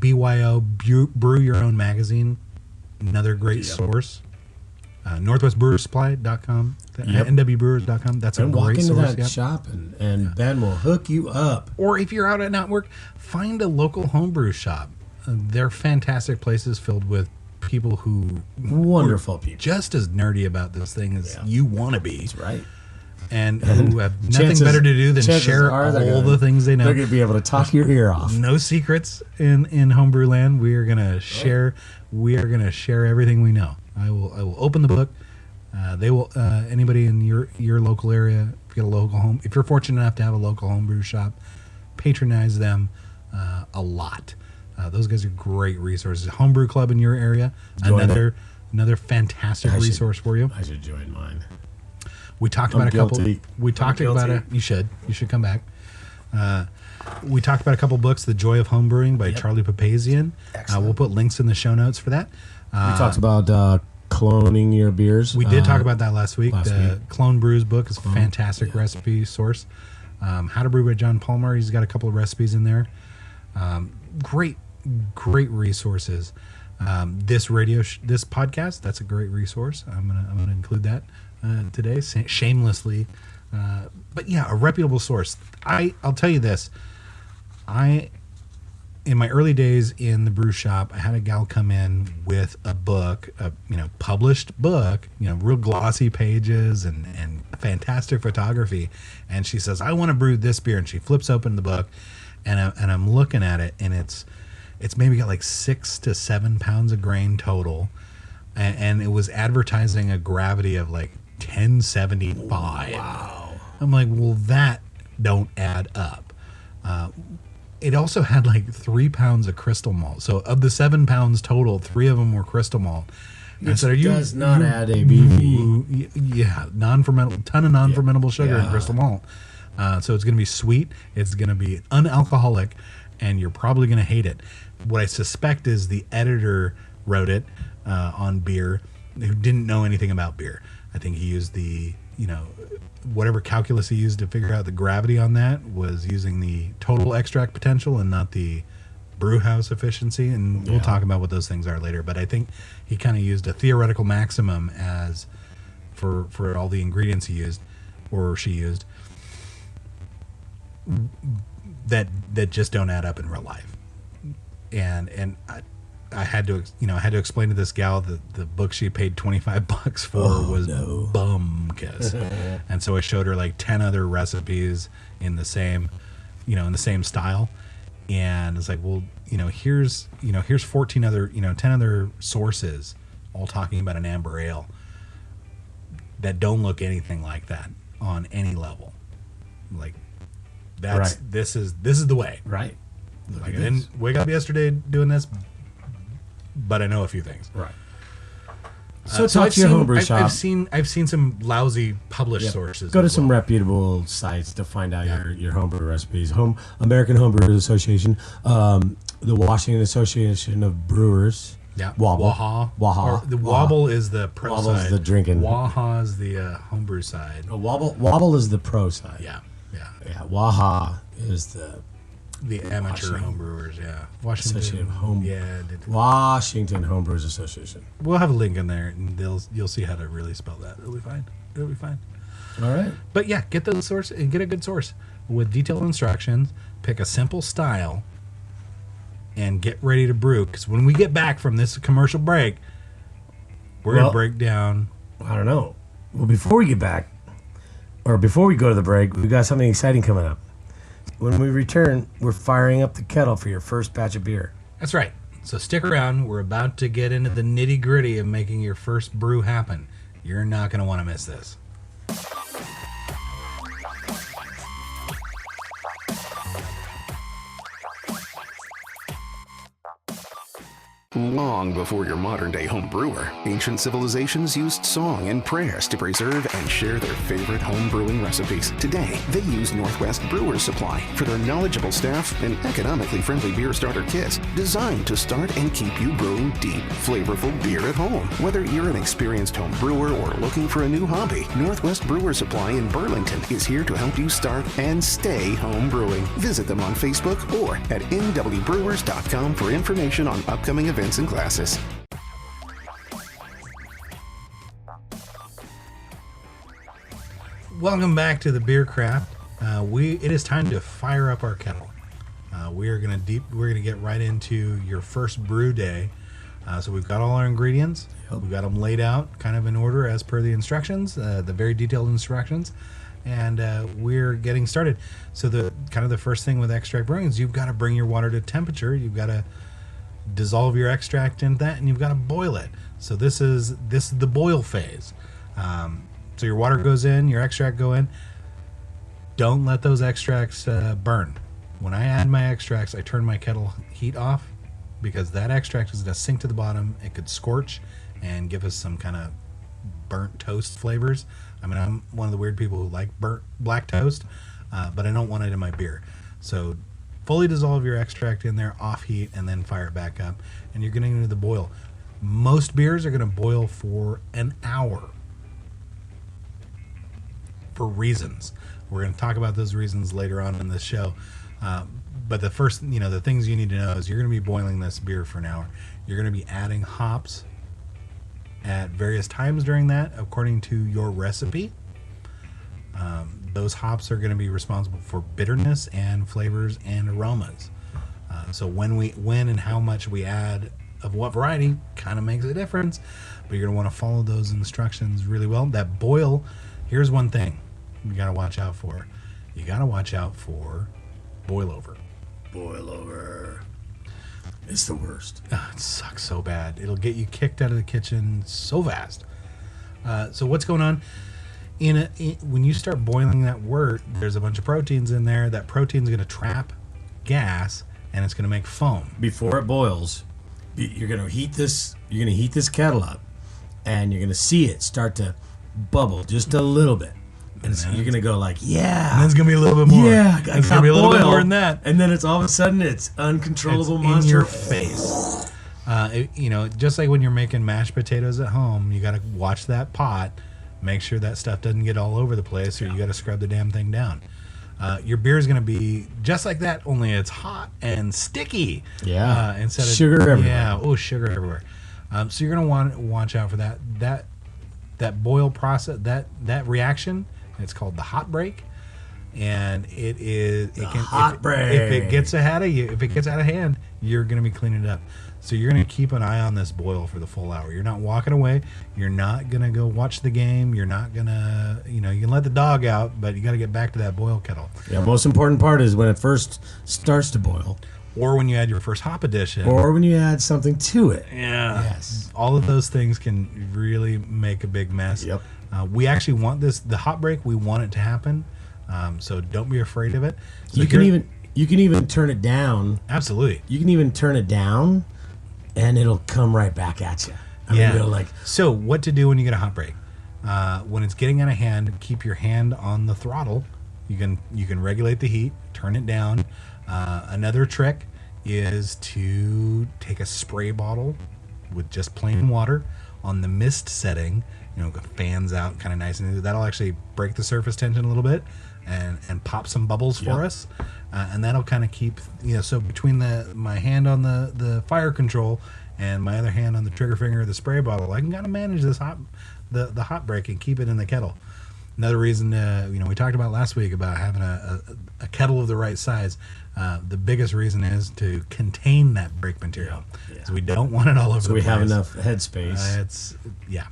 BYO, Brew Your Own Magazine, another great source. NorthwestBrewersSupply.com, NWBrewers.com. That's a And walk great into source. that shop and Ben will hook you up. Or if you're out at network, find a local homebrew shop. They're fantastic places filled with people who Wonderful are people. just as nerdy about this thing as Yeah. you want to be. That's right. And who have nothing Chances- better to do than chances share are all they're gonna- the things they know. They're going to be able to talk your ear off. No secrets in homebrew land. We are gonna share. We are gonna share everything we know. I will open the book. They will. Anybody in your local area, if you get a local home, if you're fortunate enough to have a local homebrew shop, patronize them a lot. Those guys are great resources. Homebrew club in your area, Join another fantastic resource for you. I should join mine. We talked about a couple. guilty. We talked I'm about guilty. You should come back. We talked about a couple books. The Joy of Homebrewing by Charlie Papazian. We'll put links in the show notes for that. We talked about cloning your beers. We did talk about that last week. The week. Clone Brews book is a fantastic recipe source. How to Brew by John Palmer. He's got a couple of recipes in there. Great resources. This this podcast, that's a great resource. I'm gonna include that today, shamelessly. But yeah, a reputable source. I'll tell you this. In my early days in the brew shop, I had a gal come in with a book, published book, real glossy pages and fantastic photography. And she says, I want to brew this beer. And she flips open the book and I'm looking at it, and it's maybe got like 6 to 7 pounds of grain total. And it was advertising a gravity of like 1075. Wow. I'm like, well, that don't add up. It also had like 3 pounds of crystal malt. So of the 7 pounds total, 3 of them were crystal malt. It does not add ABV. Yeah, ton of non-fermentable sugar in crystal malt. So it's going to be sweet. It's going to be unalcoholic, and you're probably going to hate it. What I suspect is the editor wrote it on beer, who didn't know anything about beer. I think he used the whatever calculus he used to figure out the gravity on that was using the total extract potential and not the brew house efficiency. And we'll talk about what those things are later. But I think he kind of used a theoretical maximum as for all the ingredients he used, or she used, that just don't add up in real life. And I had to explain to this gal that the book she paid $25 for was bumkiss. And so I showed her like 10 other recipes in the same style. And it's like, well, here's 14 other, 10 other sources all talking about an amber ale that don't look anything like that on any level. Like this is the way. Right. Like, I didn't wake up yesterday doing this, but I know a few things. Right. So talk to your homebrew shop. I've seen some lousy published sources. Go to some reputable sites to find out your homebrew recipes. American Homebrewers Association, the Washington Association of Brewers. Yeah. Waha. Or the Wobble is the pro Wobble side. is the drinking. Waha is the homebrew side. Wobble is the pro side. Yeah. Waha is the amateur homebrewers. Yeah. Washington Washington Homebrewers Association. We'll have a link in there, and you'll see how to really spell that. It'll be fine. All right. But yeah, get the source and get a good source with detailed instructions. Pick a simple style, and get ready to brew. Because when we get back from this commercial break, we're gonna break down. I don't know. Well, before we get back, or before we go to the break, we got something exciting coming up. When we return, we're firing up the kettle for your first batch of beer. That's right. So stick around. We're about to get into the nitty-gritty of making your first brew happen. You're not going to want to miss this. Long before your modern-day home brewer, ancient civilizations used song and prayers to preserve and share their favorite home brewing recipes. Today, they use Northwest Brewers Supply for their knowledgeable staff and economically friendly beer starter kits designed to start and keep you brewing deep, flavorful beer at home. Whether you're an experienced home brewer or looking for a new hobby, Northwest Brewers Supply in Burlington is here to help you start and stay home brewing. Visit them on Facebook or at nwbrewers.com for information on upcoming events and classes. Welcome back to the Beer Craft. It is time to fire up our kettle. We're gonna get right into your first brew day. So we've got all our ingredients. We've got them laid out kind of in order as per the instructions, the very detailed instructions. And we're getting started. So the first thing with extract brewing is you've got to bring your water to temperature. You've got to dissolve your extract in that, and you've got to boil it. So this is the boil phase. So your water goes in, your extract go in. Don't let those extracts burn. When I add my extracts, I turn my kettle heat off because that extract is going to sink to the bottom. It could scorch and give us some kind of burnt toast flavors. I mean, I'm one of the weird people who like burnt black toast, but I don't want it in my beer. So fully dissolve your extract in there, off heat, and then fire it back up. And you're getting into the boil. Most beers are going to boil for an hour for reasons. We're going to talk about those reasons later on in the show. But the first, the things you need to know is you're going to be boiling this beer for an hour. You're going to be adding hops at various times during that, according to your recipe. Those hops are going to be responsible for bitterness and flavors and aromas. So when and how much we add of what variety kind of makes a difference. But you're going to want to follow those instructions really well. That boil, here's one thing you got to watch out for. You got to watch out for boil over. Boil over. It's the worst. It sucks so bad. It'll get you kicked out of the kitchen so fast. So what's going on? When you start boiling that wort, there's a bunch of proteins in there. That protein's going to trap gas, and it's going to make foam. Before it boils, you're going to heat this. You're going to heat this kettle up, and you're going to see it start to bubble just a little bit. And you're going to go like, yeah. And then it's going to be a little bit more. Yeah, it's going to be a little bit more than that. And then it's all of a sudden it's uncontrollable it's monster. in your face. Just like when you're making mashed potatoes at home, you got to watch that pot, make sure that stuff doesn't get all over the place, or you got to scrub the damn thing down. Your beer is going to be just like that, only it's hot and sticky. Yeah. Instead of sugar everywhere. Yeah. Sugar everywhere. So you're going to want to watch out for that boil process, that reaction. It's called the hot break, and it break. If it gets ahead of you, if it gets out of hand, you're going to be cleaning it up. So you're going to keep an eye on this boil for the full hour. You're not walking away. You're not going to go watch the game. You're not going to, you can let the dog out, but you got to get back to that boil kettle. Yeah, most important part is when it first starts to boil. Or when you add your first hop addition. Or when you add something to it. Yeah. Yes. All of those things can really make a big mess. Yep. We actually want the hot break. We want it to happen. So don't be afraid of it. So you can even turn it down. Absolutely. You can even turn it down, and it'll come right back at you. I mean, so what to do when you get a hot break? When it's getting out of hand, keep your hand on the throttle. You can regulate the heat, turn it down. Another trick is to take a spray bottle with just plain water on the mist setting. Fans out kind of nice, and that'll actually break the surface tension a little bit and pop some bubbles for us, and that'll kind of keep so between my hand on the fire control and my other hand on the trigger finger of the spray bottle, I can kind of manage this the hot break and keep it in the kettle. Another reason we talked about last week about having a kettle of the right size. The biggest reason is to contain that break material, so we don't want it all over the place. So we have enough head space. Yeah.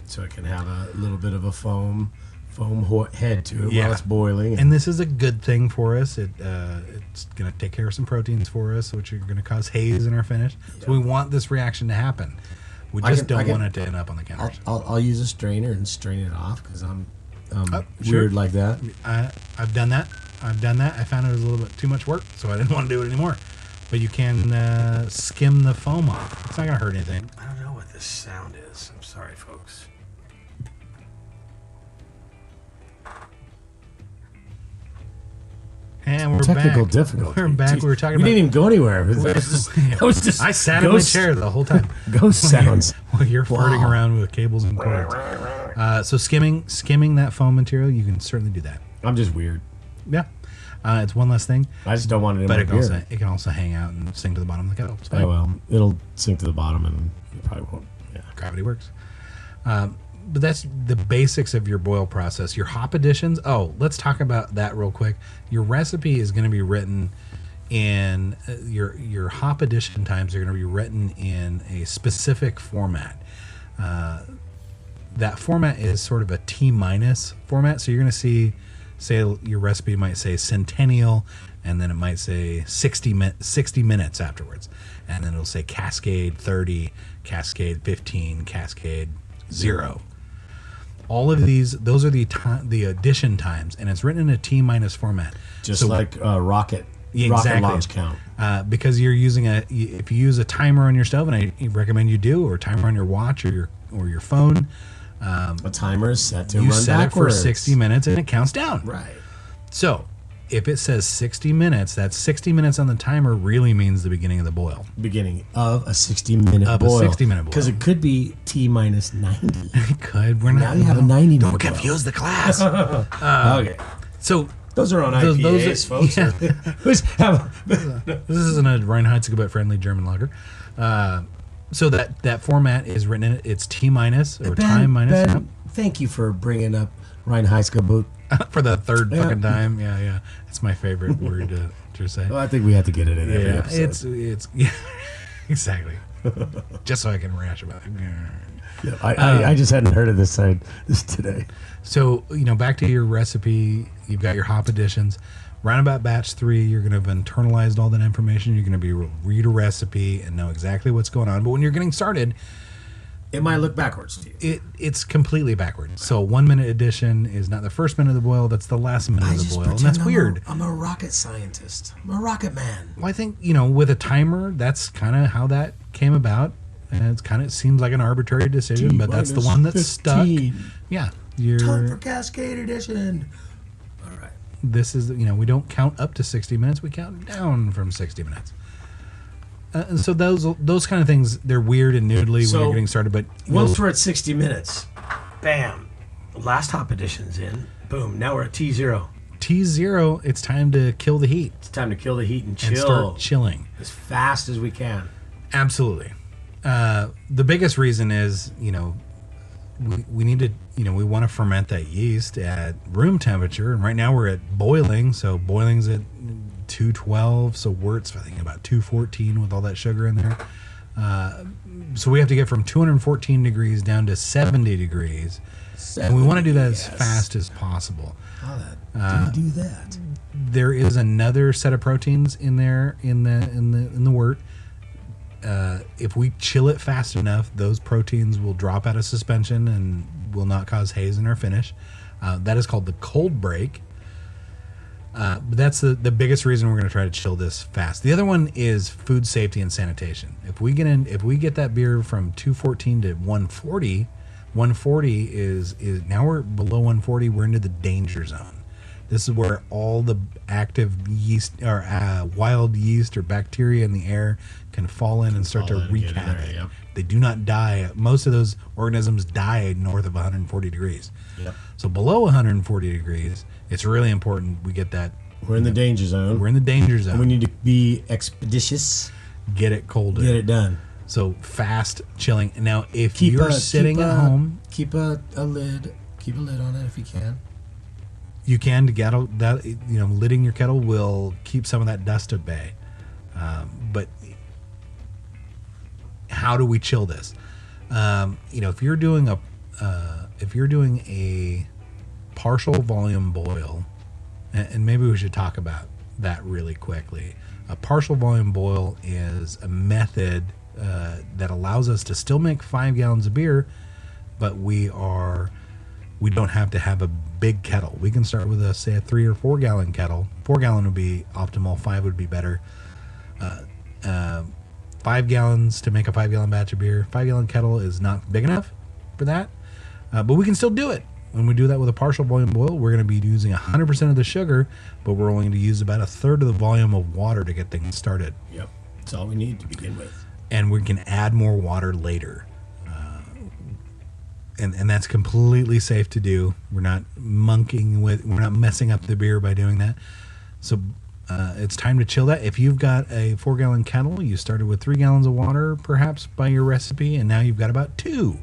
So it can have a little bit of a foam head to it while it's boiling. And this is a good thing for us. It's going to take care of some proteins for us, which are going to cause haze in our finish. So we want this reaction to happen. We just don't want it to end up on the counter. I'll use a strainer and strain it off because I'm weird like that. I've done that. I found it was a little bit too much work, so I didn't want to do it anymore. But you can skim the foam off. It's not going to hurt anything. I don't know what this sound is. I'm sorry, folks. And we're Technical back. difficulty. We're back. We were talking We about. didn't even go anywhere. I sat in my chair the whole time. Ghost sounds. While you're farting around with cables and cords. So skimming that foam material, you can certainly do that. I'm just weird. Yeah. It's one less thing. I just don't want it in but my it beer. It can also hang out and sink to the bottom of the kettle. It's fine. Oh, well, it'll sink to the bottom and it probably won't. Yeah. Gravity works. But that's the basics of your boil process. Your hop additions. Oh, let's talk about that real quick. Your recipe is going to be written in your hop addition times are going to be written in a specific format. That format is sort of a T- format. So you're going to say your recipe might say Centennial, and then it might say 60 minutes afterwards, and then it'll say Cascade 30, Cascade 15, Cascade 0. All of those are the addition times, and it's written in a T- format. Just like rocket launch count. Because you're using if you use a timer on your stove, and I recommend you do, or a timer on your watch or your phone. A timer is set to you run set backwards. it for 60 minutes, and it counts down. Right. So if it says 60 minutes, that 60 minutes on the timer really means the beginning of the boil. Beginning of a 60-minute boil. Of a 60-minute boil. Because it could be T-90. It could. We're not. Now you have a 90-minute boil. Don't confuse the class. Okay. So Those are on IPAs, folks. Yeah. This isn't a Reinheitsgebot friendly German lager. So that format is written in it. It's T minus or time minus. Ben, thank you for bringing up Reinheitsgebot. For the third fucking time. Yeah. It's my favorite word to say. Well, I think we have to get it in every episode. It's yeah, exactly. Just so I can rash about it. Yeah, I just hadn't heard of this today. So, back to your recipe, you've got your hop additions. Roundabout batch 3, you're going to have internalized all that information. You're going to be able to read a recipe and know exactly what's going on. But when you're getting started, it might look backwards to you. It's completely backwards. So 1 minute addition is not the first minute of the boil, that's the last minute of the boil. And that's weird. I'm a rocket scientist. I'm a rocket man. Well, I think, with a timer, that's kind of how that came about. And it seems like an arbitrary decision, but that's the one that's 15. Stuck. Yeah. Time for Cascade Edition. All right. This is, we don't count up to 60 minutes. We count down from 60 minutes. And so those kind of things, they're weird and noodly when you're getting started. But once we're at 60 minutes, bam, last hop addition's in. Boom, now we're at T0. T0, it's time to kill the heat. It's time to kill the heat and chill. And start chilling. As fast as we can. Absolutely. The biggest reason is, we need to, we want to ferment that yeast at room temperature. And right now we're at boiling. So boiling's at 212. So wort's, I think, about 214 with all that sugar in there. So we have to get from 214 degrees down to 70 degrees. And we want to do that as fast as possible. How do we do that? There is another set of proteins in there in the wort. If we chill it fast enough, those proteins will drop out of suspension and will not cause haze in our finish. That is called the cold break. But that's the biggest reason we're going to try to chill this fast. The other one is food safety and sanitation. If we get that beer from 214 to 140, 140 is now we're below 140. We're into the danger zone. This is where all the active yeast or wild yeast or bacteria in the air can fall in and start to wreak havoc. Yep. They do not die. Most of those organisms die north of 140 degrees. Yep. So below 140 degrees, it's really important we get that. We're in the danger zone. We're in the danger zone. And we need to be expeditious. Get it colder. Get it done. So fast chilling. Now, if you're sitting at home, keep a lid. Keep a lid on it if you can. You can lidding your kettle will keep some of that dust at bay. But how do we chill this? If you're doing a partial volume boil, and maybe we should talk about that really quickly. A partial volume boil is a method that allows us to still make 5 gallons of beer, but we don't have to have a big kettle. We can start with a 3 or 4 gallon kettle. 4 gallon would be optimal. 5 would be better. 5 gallons to make a 5 gallon batch of beer. 5 gallon kettle is not big enough for that, but we can still do it. When we do that with a partial volume boil, we're going to be using 100% of the sugar, but we're only going to use about a third of the volume of water to get things started. Yep, that's all we need to begin with. And we can add more water later. And that's completely safe to do. We're not we're not messing up the beer by doing that. So it's time to chill that. If you've got a 4 gallon kettle, you started with 3 gallons of water perhaps by your recipe, and now you've got about 2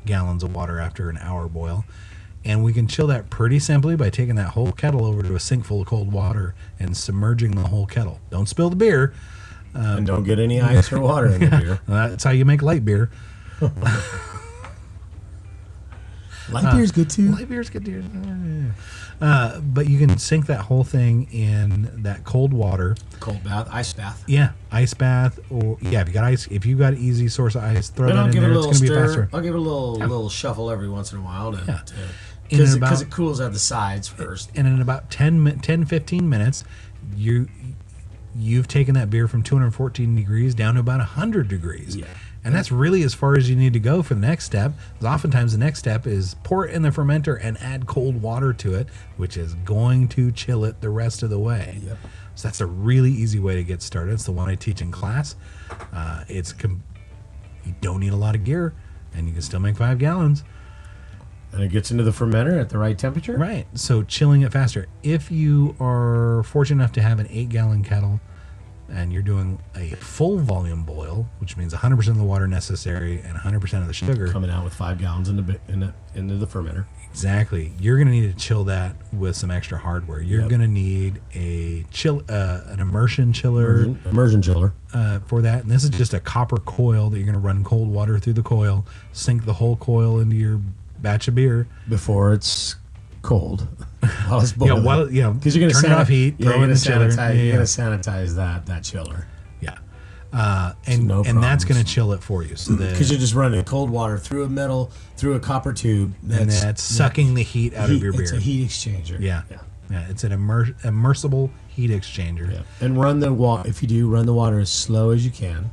gallons of water after an hour boil. And we can chill that pretty simply by taking that whole kettle over to a sink full of cold water and submerging the whole kettle. Don't spill the beer. And don't get any ice or water in the beer. That's how you make light beer. Light beer's good too. Light beer's good too. But you can sink that whole thing in that cold water. Cold bath, ice bath. Yeah, ice bath, or if you've got easy source of ice, throw that in there. It's going to be faster. I'll give it a little shuffle every once in a while because it cools at the sides first. And in about 10-15 minutes, you've taken that beer from 214 degrees down to about 100 degrees. Yeah. And that's really as far as you need to go for the next step. Because oftentimes the next step is pour it in the fermenter and add cold water to it, which is going to chill it the rest of the way. Yep. So that's a really easy way to get started. It's the one I teach in class. You don't need a lot of gear, and you can still make 5 gallons. And it gets into the fermenter at the right temperature? Right. So chilling it faster. If you are fortunate enough to have an 8-gallon kettle and you're doing a full volume boil, which means 100% of the water necessary and 100% of the sugar. Coming out with 5 gallons into the fermenter. Exactly. You're going to need to chill that with some extra hardware. You're going to need a an immersion chiller. Immersion chiller. For that. And this is just a copper coil that you're going to run cold water through the coil, sink the whole coil into your batch of beer. Before it's cold. While it's boiling. Because you're going to turn it off heat, throw it in the chiller. You're going to sanitize that chiller. Yeah. And that's going to chill it for you. So because you're just running cold water through a copper tube. That's sucking the heat out of your beer. It's a heat exchanger. Yeah. It's an immersible heat exchanger. Yeah. And run the water as slow as you can.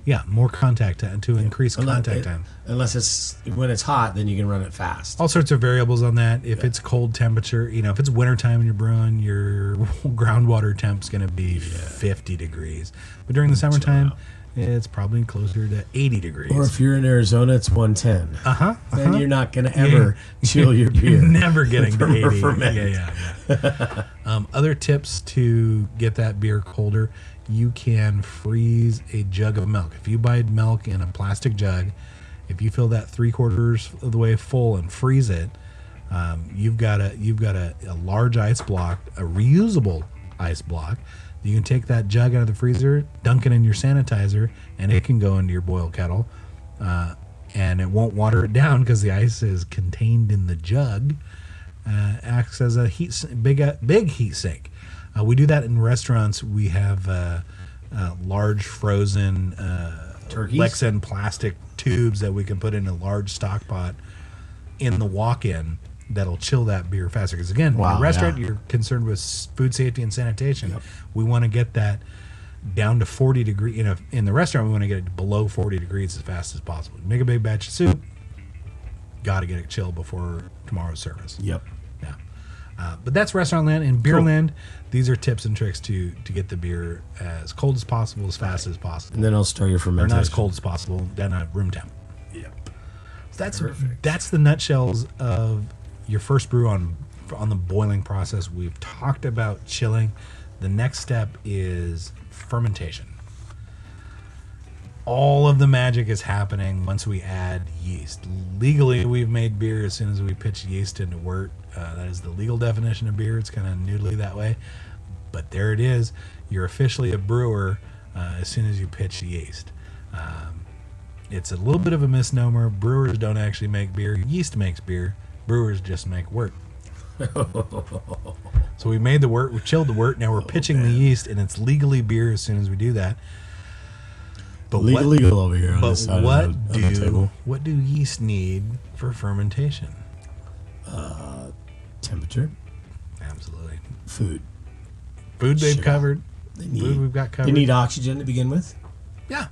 Yeah, more contact time to increase contact time. Unless when it's hot, then you can run it fast. All sorts of variables on that. If it's cold temperature, if it's wintertime and you're brewing, your groundwater temp's going to be 50 degrees. But during the summertime, it's probably closer to 80 degrees. Or if you're in Arizona, it's 110. Then you're not going to ever chill your beer. You're never getting to 80. Other tips to get that beer colder: you can freeze a jug of milk. If you buy milk in a plastic jug, if you fill that 3/4 of the way full and freeze it, you've got a large ice block, a reusable ice block. You can take that jug out of the freezer, dunk it in your sanitizer, and it can go into your boil kettle, and it won't water it down because the ice is contained in the jug. Acts as a big heat sink. We do that in restaurants. We have large frozen turkeys, Lexan plastic tubes that we can put in a large stock pot in the walk-in that'll chill that beer faster. Because again, in a restaurant, you're concerned with food safety and sanitation. Yep. We want to get that down to 40 degrees. In the restaurant, we want to get it below 40 degrees as fast as possible. Make a big batch of soup. Got to get it chilled before tomorrow's service. Yep. Yeah. But that's restaurant land. In beer land, these are tips and tricks to get the beer as cold as possible, as fast as possible. And then I'll start your fermentation. Or not as cold as possible, down at room temp. Yep. So that's the nutshells of your first brew on the boiling process. We've talked about chilling. The next step is fermentation. All of the magic is happening once we add yeast. Legally, we've made beer as soon as we pitch yeast into wort. That is the legal definition of beer. It's kind of noodly that way. But there it is. You're officially a brewer as soon as you pitch yeast. It's a little bit of a misnomer. Brewers don't actually make beer. Yeast makes beer. Brewers just make wort. So we made the wort. We chilled the wort. Now we're pitching the yeast, and it's legally beer as soon as we do that. But legal over here on this side of the table. What do yeast need for fermentation? Temperature. Absolutely. Food they've covered. Food we've got covered. They need oxygen to begin with. Yeah.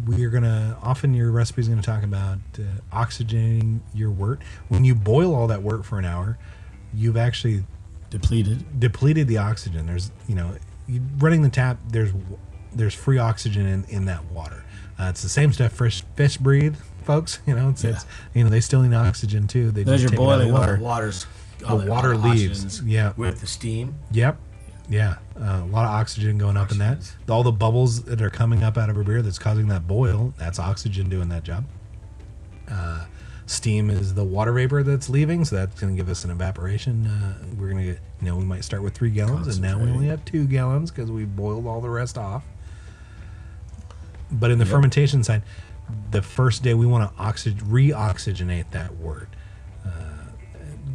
We're gonna often your recipe is gonna talk about oxygenating your wort. When you boil all that wort for an hour, you've actually depleted the oxygen. There's running the tap. There's free oxygen in that water. It's the same stuff fish breathe, folks. It's they still need oxygen too. They as just you're take it out of boiling, the water. the water leaves. Yeah. With the steam. Yep. Yeah. A lot of oxygen going up in that. All the bubbles that are coming up out of a beer that's causing that boil, that's oxygen doing that job. Steam is the water vapor that's leaving, so that's going to give us an evaporation. We're going to get, we might start with 3 gallons, and now we only have 2 gallons because we boiled all the rest off. But in the fermentation side, the first day we want to re-oxygenate that wort.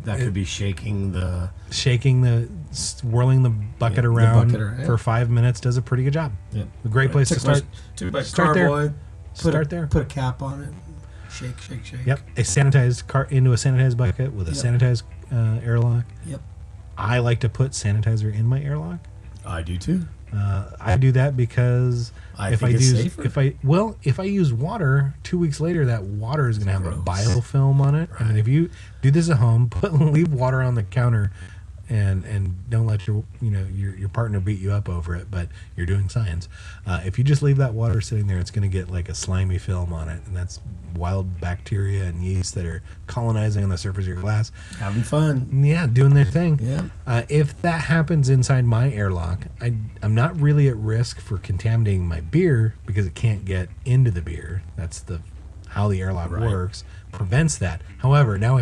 That could be swirling the bucket around for 5 minutes does a pretty good job. Yep. A great place to start. Start there. Start there. Put a cap on it. Shake. Yep. Into a sanitized bucket with a sanitized airlock. Yep. I like to put sanitizer in my airlock. I do too. I do that because if I use water, 2 weeks later that water is going to have a biofilm on it. Right. I mean, if you do this at home, leave water on the counter and don't let your partner beat you up over it, but you're doing science. If you just leave that water sitting there, it's going to get like a slimy film on it, and that's wild bacteria and yeast that are colonizing on the surface of your glass. Having fun. Yeah, doing their thing. Yeah. If that happens inside my airlock, I'm not really at risk for contaminating my beer because it can't get into the beer. That's how the airlock works. Prevents that. However, now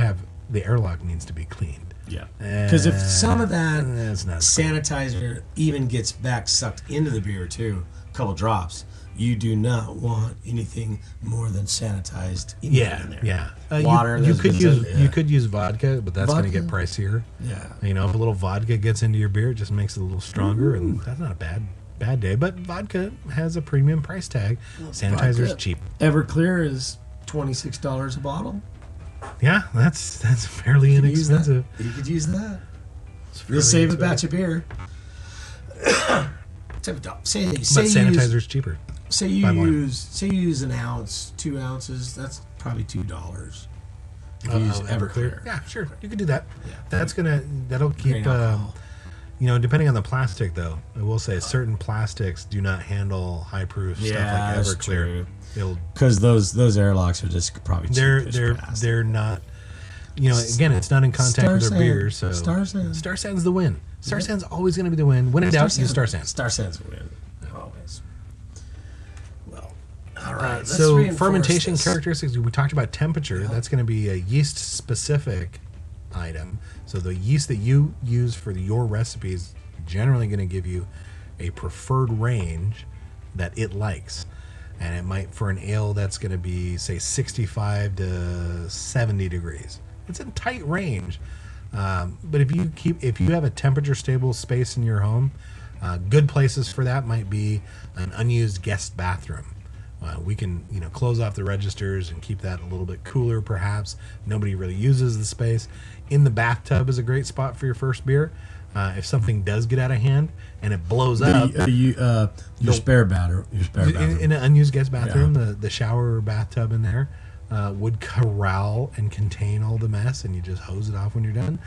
the airlock needs to be cleaned. Yeah. Because if some of that sanitizer cool. even gets back sucked into the beer too, a couple drops, you do not want anything more than sanitized in there. Yeah. Water. You could use vodka, but that's going to get pricier. Yeah. If a little vodka gets into your beer, it just makes it a little stronger, and that's not a bad day. But vodka has a premium price tag. Sanitizer's cheap. Everclear is $26 a bottle. Yeah, that's fairly inexpensive. You could use that. You'll save a batch of beer. But sanitizer's cheaper. Say you use an ounce, 2 ounces. That's probably $2. If you use Everclear. Yeah, sure, you could do that. Yeah. That'll keep. Depending on the plastic, though, I will say certain plastics do not handle high proof stuff like Everclear. Because those airlocks are just probably they're not. Again, it's not in contact with their beer. So Star Sand's the win. Star Sand's always going to be the win. When in doubt, use Star Sand. Star Sand's the win. Always. Well, all right. So fermentation characteristics. We talked about temperature. Yeah. That's going to be a yeast specific item. So the yeast that you use for your recipe is generally going to give you a preferred range that it likes. And it might, for an ale, that's going to be, say, 65 to 70 degrees. It's a tight range. But if you have a temperature stable space in your home, good places for that might be an unused guest bathroom. We can close off the registers and keep that a little bit cooler, perhaps. Nobody really uses the space. In the bathtub is a great spot for your first beer. If something does get out of hand and it blows up, your spare bathroom in an unused guest bathroom, the shower or bathtub in there would corral and contain all the mess, and you just hose it off when you're done.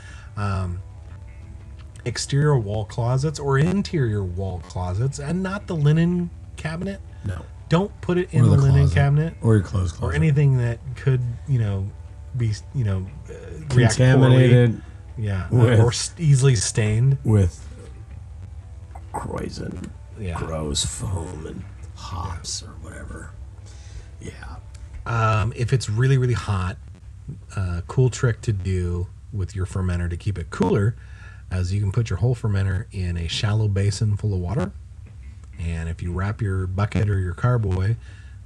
Exterior wall closets or interior wall closets, and not the linen cabinet. No, don't put it in the linen cabinet or your clothes closet or anything that could be contaminated. Yeah, or easily stained with poison, gross foam and hops or whatever. Yeah. If it's really, really hot, cool trick to do with your fermenter to keep it cooler, as you can put your whole fermenter in a shallow basin full of water, and if you wrap your bucket or your carboy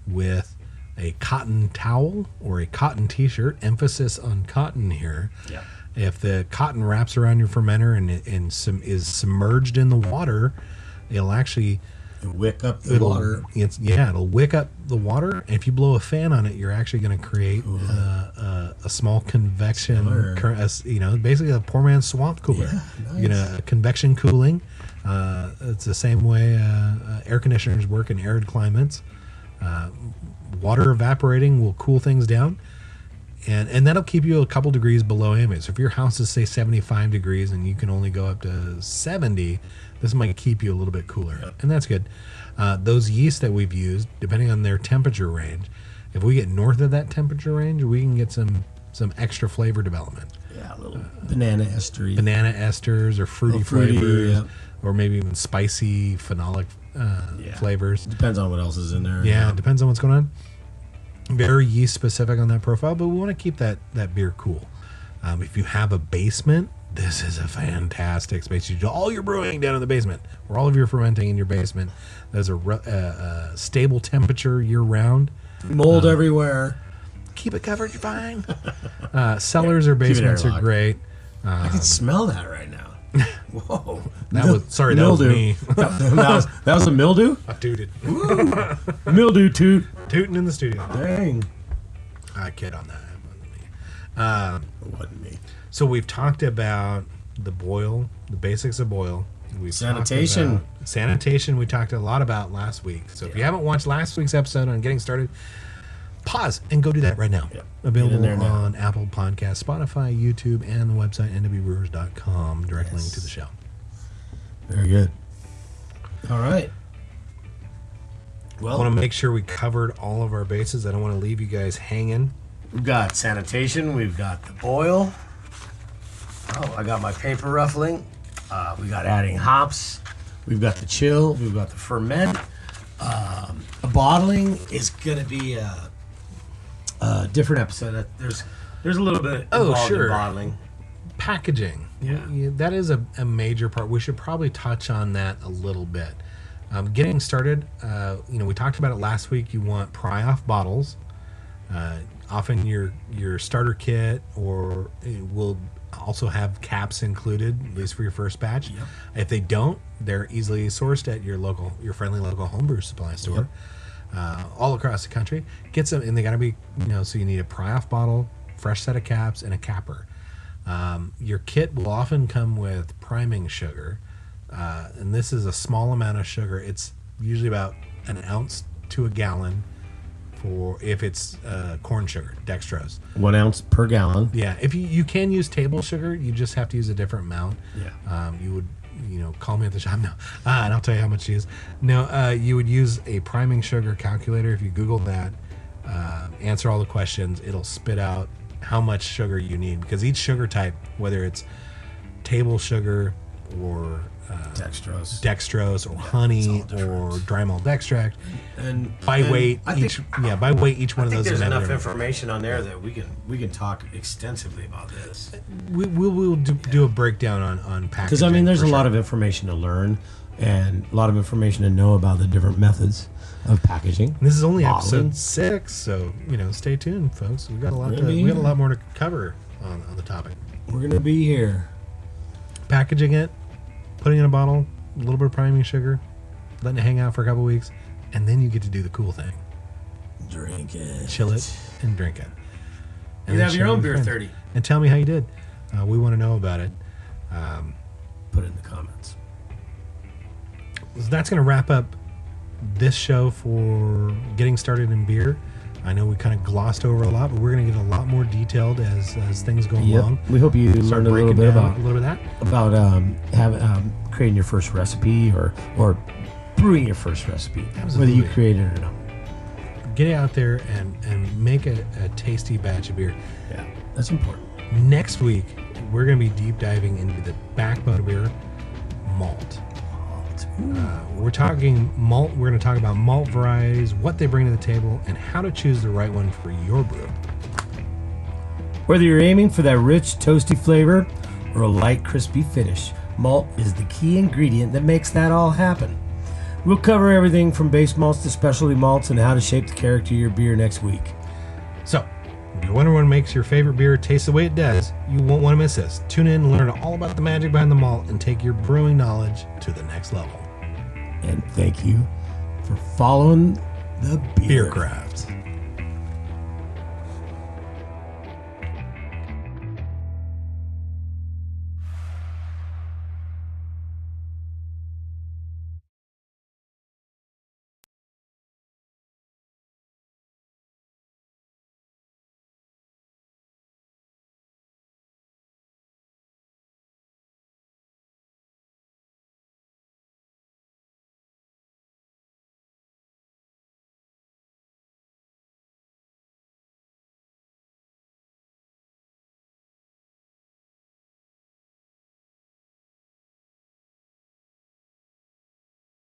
with a cotton towel or a cotton t-shirt, emphasis on cotton here. Yeah. If the cotton wraps around your fermenter and is submerged in the water, it'll actually wick up the water. It'll wick up the water. And if you blow a fan on it, you're actually going to create a small convection, basically a poor man's swamp cooler. Yeah, nice. You're going to convection cooling. It's the same way air conditioners work in arid climates. Water evaporating will cool things down. And that'll keep you a couple degrees below ambient. So if your house is, say, 75 degrees and you can only go up to 70, this might keep you a little bit cooler. Yep. And that's good. Those yeast that we've used, depending on their temperature range, if we get north of that temperature range, we can get some extra flavor development. Yeah, a little banana estery. Banana esters or fruity flavors, or maybe even spicy phenolic flavors. Depends on what else is in there. Yeah, it depends on what's going on. Very yeast specific on that profile, but we want to keep that beer cool. If you have a basement, this is a fantastic space. You do all your brewing down in the basement, or all of your fermenting in your basement. There's a stable temperature year round. Mold everywhere. Keep it covered, you're fine. Cellars or basements are great. I can smell that right now. Whoa! That was me. that was a mildew. I tooted. Mildew toot. Tooting in the studio. Dang. I kid on that. It wasn't me. So we've talked about the boil, the basics of boil. Sanitation. Sanitation we talked a lot about last week. So if you haven't watched last week's episode on getting started, pause and go do that right now. Yep. Available Get in there now. on Apple Podcasts, Spotify, YouTube, and the website nwbrewers.com. Direct link to the show. Very good. All right. I want to make sure we covered all of our bases. I don't want to leave you guys hanging. We've got sanitation. We've got the boil. Oh, I got my paper ruffling. We got adding hops. We've got the chill. We've got the ferment. Bottling is going to be a different episode. There's a little bit involved in bottling. Packaging. Yeah. That is a major part. We should probably touch on that a little bit. Getting started, we talked about it last week. You want pry-off bottles. Often your starter kit or it will also have caps included, at least for your first batch. Yep. If they don't, they're easily sourced at your friendly local homebrew supply store, all across the country. Get some, and they got to be, so you need a pry-off bottle, fresh set of caps, and a capper. Your kit will often come with priming sugar, and this is a small amount of sugar. It's usually about an ounce to a gallon. If it's corn sugar, dextrose. 1 ounce per gallon. Yeah, if you can use table sugar, you just have to use a different amount. Yeah. You would, call me at the shop now, and I'll tell you how much to use. No, you would use a priming sugar calculator. If you Google that, answer all the questions, it'll spit out how much sugar you need, because each sugar type, whether it's table sugar or dextrose or honey or dry malt extract, and by weight each one of those. There's enough information on there that we can talk extensively about this. We will do a breakdown on packaging. Because there's a lot of information to learn and a lot of information to know about the different methods of packaging. This is only bottling. episode 6, so stay tuned, folks. We got a lot more to cover on the topic. We're gonna be here. Packaging it, putting it in a bottle, a little bit of priming sugar, letting it hang out for a couple weeks, and then you get to do the cool thing: Drink it, chill it, and drink it. And you then have your share it own with beer friends. 30. And tell me how you did. We want to know about it. Put it in the comments. So that's going to wrap up this show for getting started in beer. I know we kind of glossed over a lot, but we're going to get a lot more detailed as things go along. We hope you learned a little bit about creating your first recipe or brewing your first recipe, Absolutely. whether you create it or not. Get out there and make a tasty batch of beer. Yeah, that's important. Next week, we're going to be deep diving into the backbone of beer, malt. We're talking malt. We're going to talk about malt varieties, what they bring to the table, and how to choose the right one for your brew. Whether you're aiming for that rich, toasty flavor or a light, crispy finish, malt is the key ingredient that makes that all happen. We'll cover everything from base malts to specialty malts and how to shape the character of your beer next week. So, if you wonder what makes your favorite beer taste the way it does, you won't want to miss this. Tune in and learn all about the magic behind the malt and take your brewing knowledge to the next level. And thank you for following the Beer Craft.